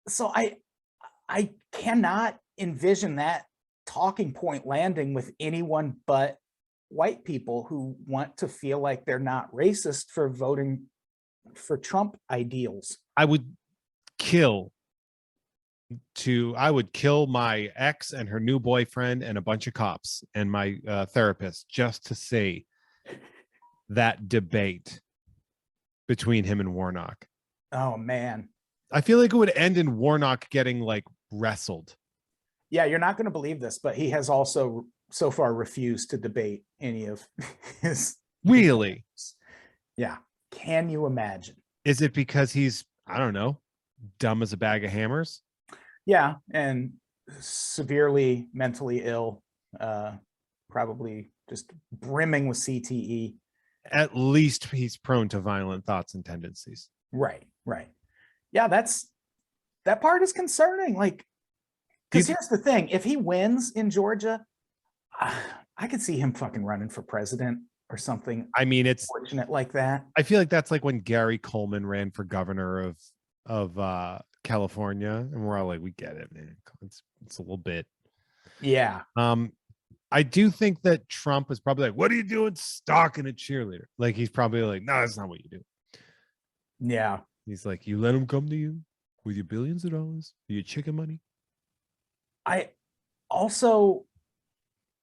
So I cannot envision that talking point landing with anyone but white people who want to feel like they're not racist for voting for Trump ideals. I would kill my ex and her new boyfriend and a bunch of cops and my therapist just to see that debate between him and Warnock. Oh man, I feel like it would end in Warnock getting like wrestled. Yeah, you're not going to believe this, but he has also so far refused to debate any of his. Really? Yeah. Can you imagine? Is it because he's, I don't know, dumb as a bag of hammers? Yeah, and severely mentally ill, probably just brimming with CTE. At least he's prone to violent thoughts and tendencies. Right. Yeah, that part is concerning. Like, because here's the thing: if he wins in Georgia, I could see him fucking running for president or something. I mean, it's fortunate like that. I feel like that's like when Gary Coleman ran for governor of California, and we're all like, we get it, man. It's a little bit. Yeah. I do think that Trump is probably like, what are you doing stalking a cheerleader? Like, he's probably like, no, that's not what you do. Yeah. He's like, you let him come to you with your billions of dollars, your chicken money. I also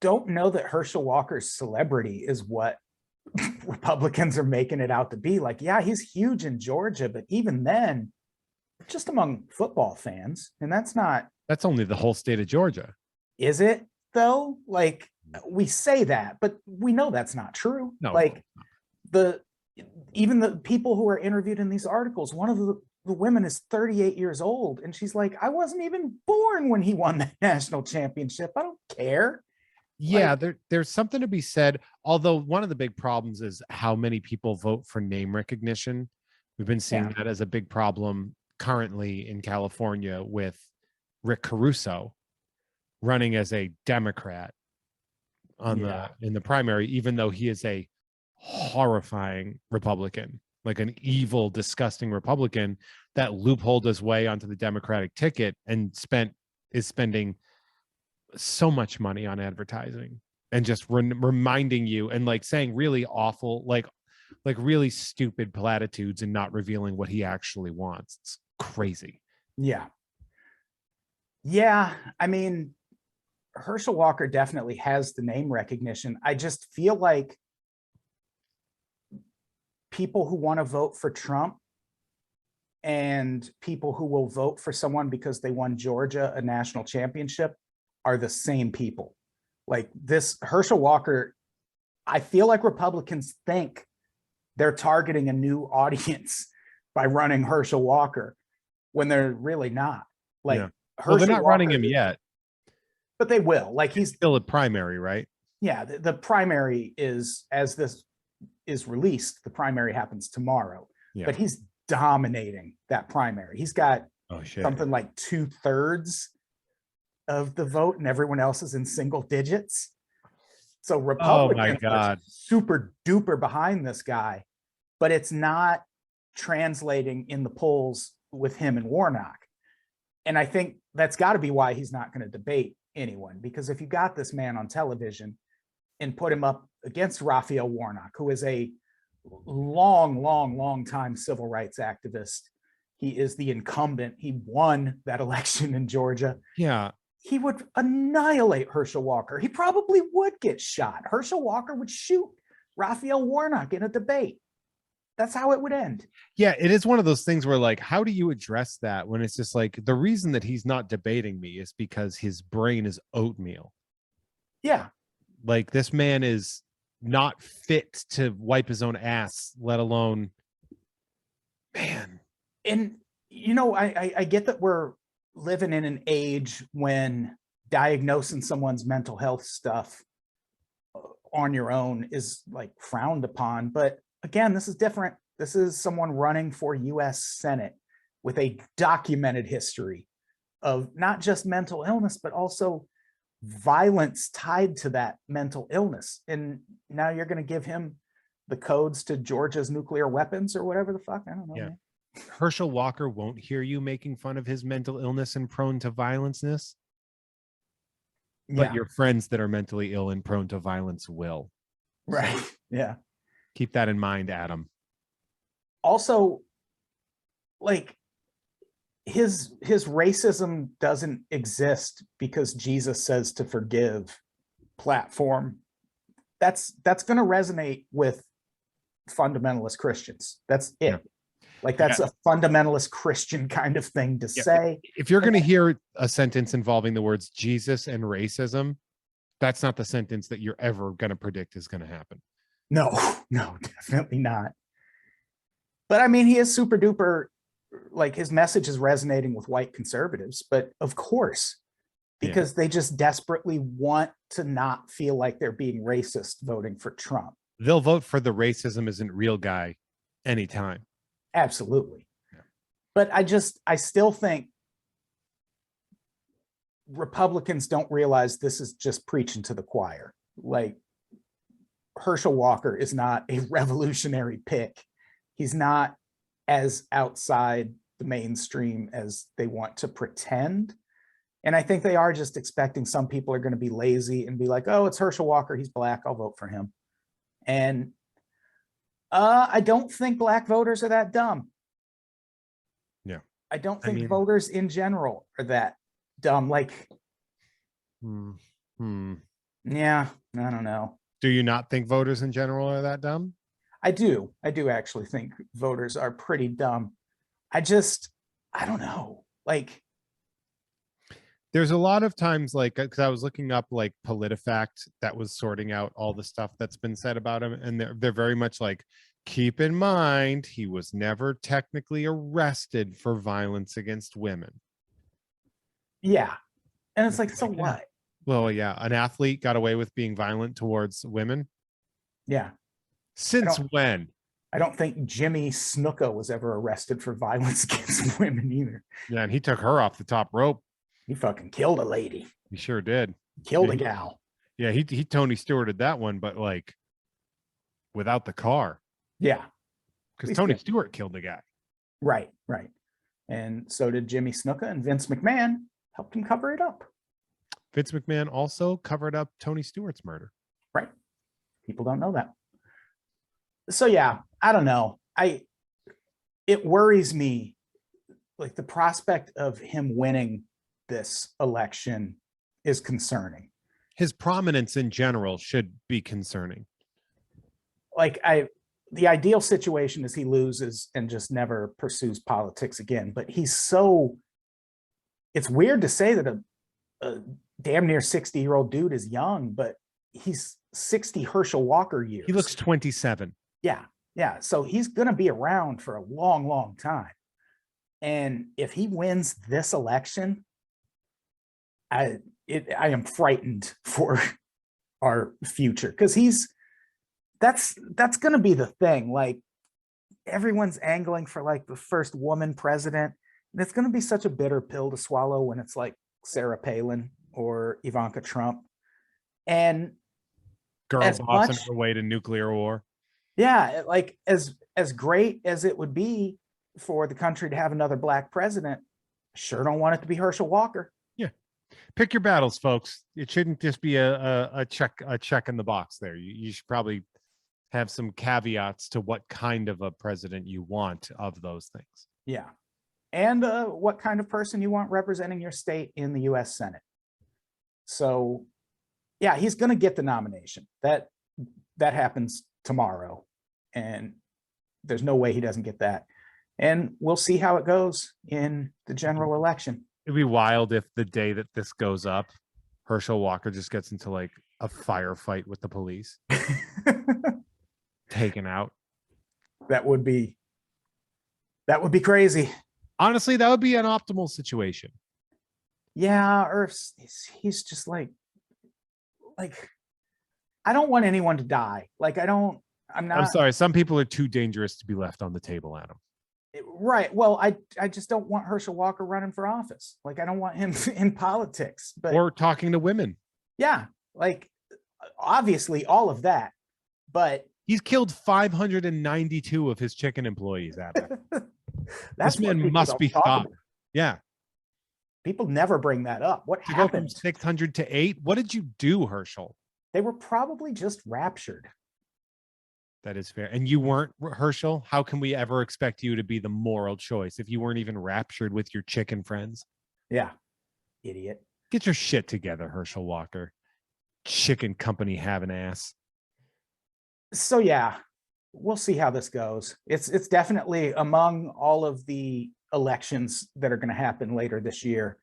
don't know that Herschel Walker's celebrity is what Republicans are making it out to be. Like, yeah, he's huge in Georgia, but even then, just among football fans. And that's only the whole state of Georgia. Is it though? Like, we say that, but we know that's not true. No. Like, even the people who are interviewed in these articles, one of the women is 38 years old, and she's like, I wasn't even born when he won that national championship. I don't care. Yeah, there's something to be said. Although one of the big problems is how many people vote for name recognition. We've been seeing that as a big problem currently in California with Rick Caruso running as a Democrat in the primary, even though he is a horrifying Republican, like an evil, disgusting Republican that loopholed his way onto the Democratic ticket and is spending so much money on advertising and just reminding you and like saying really awful, like really stupid platitudes and not revealing what he actually wants. It's crazy. Yeah. I mean, Herschel Walker definitely has the name recognition. I just feel like people who want to vote for Trump and people who will vote for someone because they won Georgia a national championship are the same people. Like, this Herschel Walker, I feel like Republicans think they're targeting a new audience by running Herschel Walker when they're really not. Like, yeah. Well, they're not running him yet, but they will. Like, he's still a primary, right? Yeah, the primary is, as this is released, the primary happens tomorrow. Yeah. But he's dominating that primary. He's got something like 2/3 of the vote, and everyone else is in single digits. So Republicans are super duper behind this guy, but it's not translating in the polls with him and Warnock. And I think that's got to be why he's not going to debate anyone, because if you got this man on television and put him up against Raphael Warnock, who is a long time civil rights activist, he is the incumbent. He won that election in Georgia. Yeah. He would annihilate Herschel Walker. He probably would get shot. Herschel Walker would shoot Raphael Warnock in a debate. That's how it would end. Yeah, it is one of those things where, like, how do you address that when it's just like, the reason that he's not debating me is because his brain is oatmeal. Yeah. Like, this man is not fit to wipe his own ass, let alone, man. And, I get that we're living in an age when diagnosing someone's mental health stuff on your own is like frowned upon. But again, this is different. This is someone running for US Senate with a documented history of not just mental illness, but also violence tied to that mental illness. And now you're going to give him the codes to Georgia's nuclear weapons or whatever the fuck. I don't know. Yeah. Man. Herschel Walker won't hear you making fun of his mental illness and prone to violenceness. But your friends that are mentally ill and prone to violence will. Right. So, yeah. Keep that in mind, Adam. Also, like his racism doesn't exist because Jesus says to forgive platform. That's going to resonate with fundamentalist Christians. That's it. Yeah. Like that's a fundamentalist Christian kind of thing to say. If you're going to hear a sentence involving the words Jesus and racism, that's not the sentence that you're ever going to predict is going to happen. No, definitely not. But I mean, he is super duper, like his message is resonating with white conservatives, but of course, because they just desperately want to not feel like they're being racist voting for Trump. They'll vote for the racism isn't real guy anytime. Absolutely. Yeah. But I still think Republicans don't realize this is just preaching to the choir. Like Herschel Walker is not a revolutionary pick. He's not as outside the mainstream as they want to pretend. And I think they are just expecting some people are going to be lazy and be like, oh, it's Herschel Walker. He's black. I'll vote for him. And I don't think black voters are that dumb. Yeah. I don't think voters in general are that dumb. Like, yeah, I don't know. Do you not think voters in general are that dumb? I do actually think voters are pretty dumb. I don't know. Like, there's a lot of times, like, because I was looking up like PolitiFact that was sorting out all the stuff that's been said about him, and they're very much like, keep in mind he was never technically arrested for violence against women. Yeah, and it's like, so what? Well, yeah, an athlete got away with being violent towards women. Yeah. Since when? I don't think Jimmy Snuka was ever arrested for violence against women either. Yeah, and he took her off the top rope. He fucking killed a lady. He sure did. Killed a gal. Yeah, he Tony Stewarted that one, but like without the car. Yeah. Because Tony Stewart killed the guy. Right. And so did Jimmy Snuka, and Vince McMahon helped him cover it up. Vince McMahon also covered up Tony Stewart's murder. Right. People don't know that. So yeah, I don't know. It worries me, like the prospect of him winning this election is concerning. His prominence in general should be concerning. Like the ideal situation is he loses and just never pursues politics again. But it's weird to say that a damn near 60-year-old dude is young, but he's 60 Herschel Walker years. He looks 27. Yeah. So he's going to be around for a long, long time. And if he wins this election, I am frightened for our future, because that's going to be the thing. Like, everyone's angling for like the first woman president, and it's going to be such a bitter pill to swallow when it's like Sarah Palin or Ivanka Trump. And girl bossing her way to nuclear war. Yeah, like as great as it would be for the country to have another black president, sure don't want it to be Herschel Walker. Yeah. Pick your battles, folks. It shouldn't just be a check in the box there. You should probably have some caveats to what kind of a president you want of those things. Yeah. And what kind of person you want representing your state in the US Senate. So yeah, he's going to get the nomination. That happens tomorrow, and there's no way he doesn't get that. And we'll see how it goes in the general election. It'd be wild if the day that this goes up, Herschel Walker just gets into like a firefight with the police. Taken out. That would be crazy. Honestly, that would be an optimal situation. Yeah, or if he's just like I don't want anyone to die. Like I'm sorry. Some people are too dangerous to be left on the table, Adam. Right. Well, I just don't want Herschel Walker running for office. Like, I don't want him in politics. Or talking to women. Yeah. Like, obviously, all of that. But he's killed 592 of his chicken employees, Adam. This man must be stopped. Yeah. People never bring that up. What happened? Go from 600 to 8? What did you do, Herschel? They were probably just raptured. That is fair. And you weren't, Herschel? How can we ever expect you to be the moral choice if you weren't even raptured with your chicken friends? Yeah. Idiot. Get your shit together, Herschel Walker. Chicken company have an ass. So yeah, we'll see how this goes. It's definitely among all of the elections that are going to happen later this year.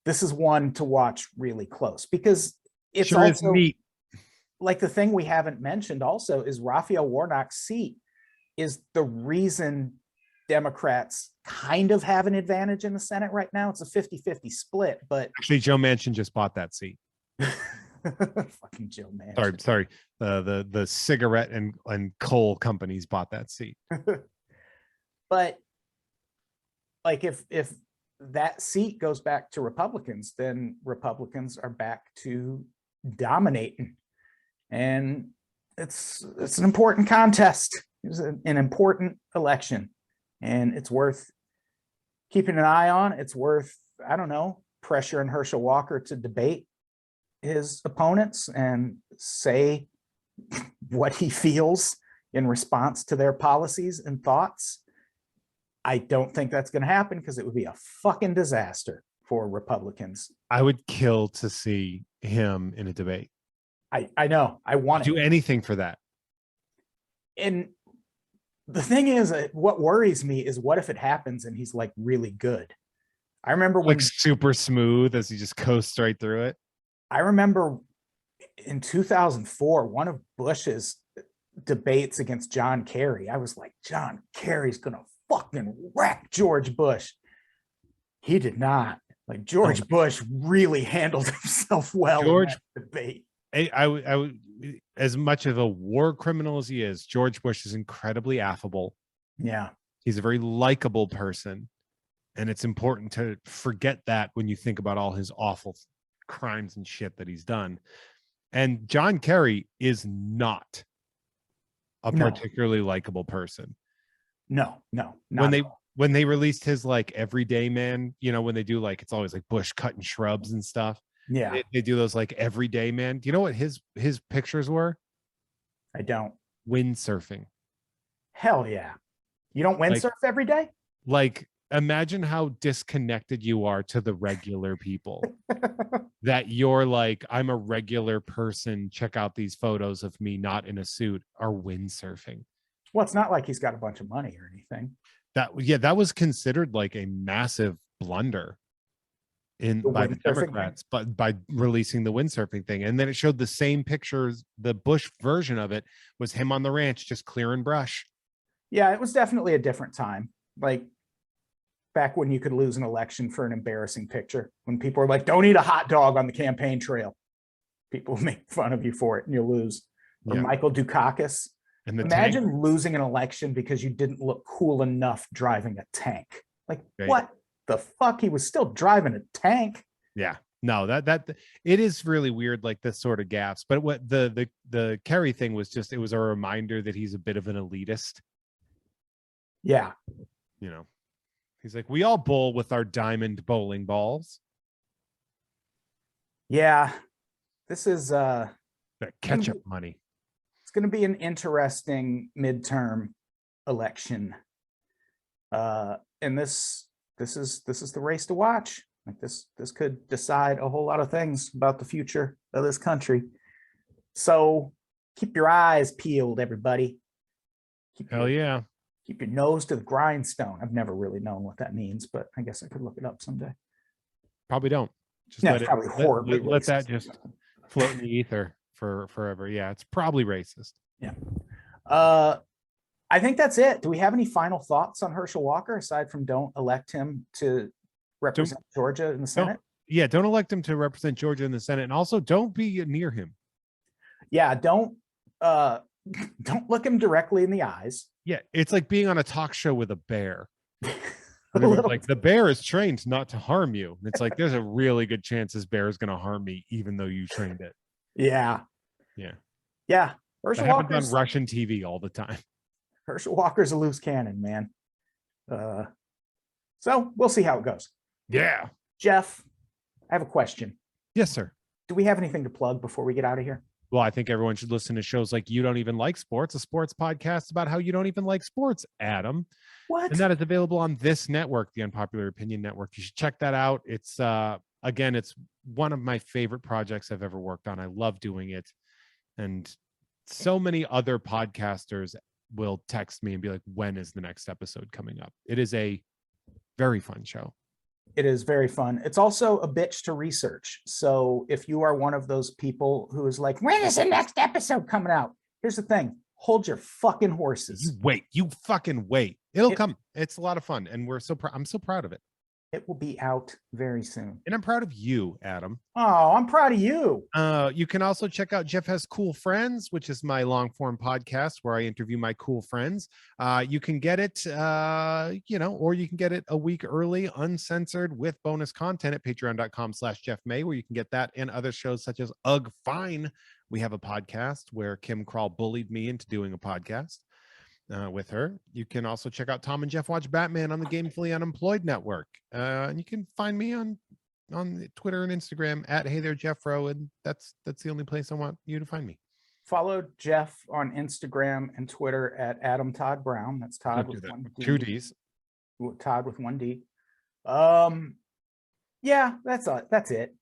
This is one to watch really close because it's sure also neat. Like the thing we haven't mentioned also is Raphael Warnock's seat is the reason Democrats kind of have an advantage in the Senate right now. It's a 50-50 split, but actually Joe Manchin just bought that seat. Fucking Joe Manchin. Sorry. The cigarette and coal companies bought that seat. But like if that seat goes back to Republicans, then Republicans are back to dominating. And it's an important contest. It's an important election, and it's worth keeping an eye on. It's worth, I don't know, pressuring Herschel Walker to debate his opponents and say what he feels in response to their policies and thoughts. I don't think that's going to happen because it would be a fucking disaster for Republicans. I would kill to see him in a debate. I know. I want to do anything for that. And the thing is, what worries me is what if it happens and he's like really good? I remember when super smooth as he just coasts right through it. I remember in 2004, one of Bush's debates against John Kerry. I was like, John Kerry's gonna fucking wreck George Bush. He did not. Like George Bush really handled himself well in that debate. I as much of a war criminal as he is, George Bush is incredibly affable. Yeah. He's a very likable person. And it's important to forget that when you think about all his awful crimes and shit that he's done. And John Kerry is not a particularly likable person. No. When they released his like Everyday Man, you know, when they do like, it's always like Bush cutting shrubs and stuff. Yeah. They do those like Everyday Man. Do you know what his pictures were? I don't. Windsurfing. Hell yeah. You don't windsurf every day? Like, imagine how disconnected you are to the regular people. That you're like, I'm a regular person. Check out these photos of me not in a suit, are windsurfing. Well, it's not like he's got a bunch of money or anything. That was considered like a massive blunder by the Democrats, but by releasing the windsurfing thing. And then it showed the same pictures. The Bush version of it was him on the ranch just clearing brush. Yeah, it was definitely a different time. Like back when you could lose an election for an embarrassing picture, when people were like, don't eat a hot dog on the campaign trail. People make fun of you for it and you'll lose. Or Michael Dukakis. And imagine losing an election because you didn't look cool enough driving a tank. Like what the fuck? He was still driving a tank. Yeah. No, that it is really weird, like this sort of gaffes. But what the Kerry thing was just, it was a reminder that he's a bit of an elitist. Yeah. You know, he's like, we all bowl with our diamond bowling balls. Yeah. This is that ketchup money. It's going to be an interesting midterm election. And this is the race to watch. Like this could decide a whole lot of things about the future of this country. So keep your eyes peeled, everybody. Keep your nose to the grindstone. I've never really known what that means, but I guess I could look it up someday. Probably don't. Just let that just float in the ether for forever. Yeah, it's probably racist. Yeah. I think that's it. Do we have any final thoughts on Herschel Walker aside from don't elect him to represent Georgia in the Senate? Don't elect him to represent Georgia in the Senate, and also don't be near him. Yeah, don't look him directly in the eyes. Yeah, it's like being on a talk show with a bear. Like the bear is trained not to harm you. It's like there's a really good chance this bear is going to harm me, even though you trained it. Yeah. Herschel Walker's on Russian TV all the time. Herschel Walker's a loose cannon, man. So we'll see how it goes. Yeah. Jeff, I have a question. Yes, sir. Do we have anything to plug before we get out of here? Well, I think everyone should listen to shows like You Don't Even Like Sports, a sports podcast about how you don't even like sports, Adam. What? And that is available on this network, the Unpopular Opinion Network. You should check that out. It's again, it's one of my favorite projects I've ever worked on. I love doing it. And so many other podcasters will text me and be like, when is the next episode coming up? It is a very fun show. It is very fun. It's also a bitch to research. So if you are one of those people who is like, when is the next episode coming out? Here's the thing. Hold your fucking horses. You wait. You fucking wait. It'll come. It's a lot of fun. And I'm so proud of it. It will be out very soon. And I'm proud of you, Adam. Oh, I'm proud of you. You can also check out Jeff Has Cool Friends, which is my long form podcast where I interview my cool friends. You can get it, or you can get it a week early, uncensored with bonus content at patreon.com/JeffMay, where you can get that and other shows such as Ugh Fine. We have a podcast where Kim Krall bullied me into doing a podcast with her. You can also check out Tom and Jeff Watch Batman on the Gamefully Unemployed Network. And you can find me on Twitter and Instagram at Hey There Jeffro, and that's the only place I want you to find me. Follow Jeff on Instagram and Twitter at Adam Todd Brown. That's Todd with one D. 2 Ds. Todd with 1 D. Yeah, that's it.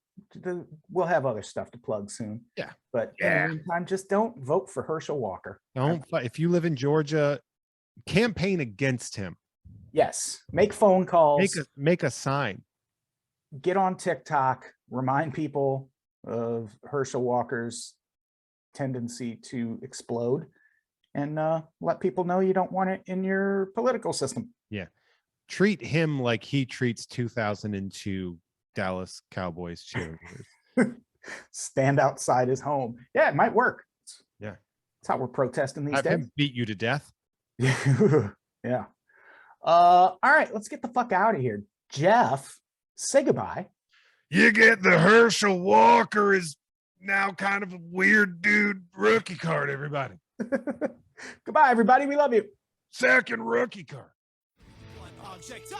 We'll have other stuff to plug soon. Yeah. But in the meantime, just don't vote for Herschel Walker. If you live in Georgia, campaign against him. Yes. Make phone calls. Make a sign. Get on TikTok. Remind people of Herschel Walker's tendency to explode. And let people know you don't want it in your political system. Yeah. Treat him like he treats 2002 Dallas Cowboys cheerleaders. Stand outside his home. Yeah, it might work. Yeah. That's how we're protesting these Have days. him beat you to death. Yeah. All right, let's get the fuck out of here. Jeff, say goodbye. You get the Herschel Walker is now kind of a weird dude rookie card, everybody. Goodbye, everybody. We love you. Second rookie card. One object.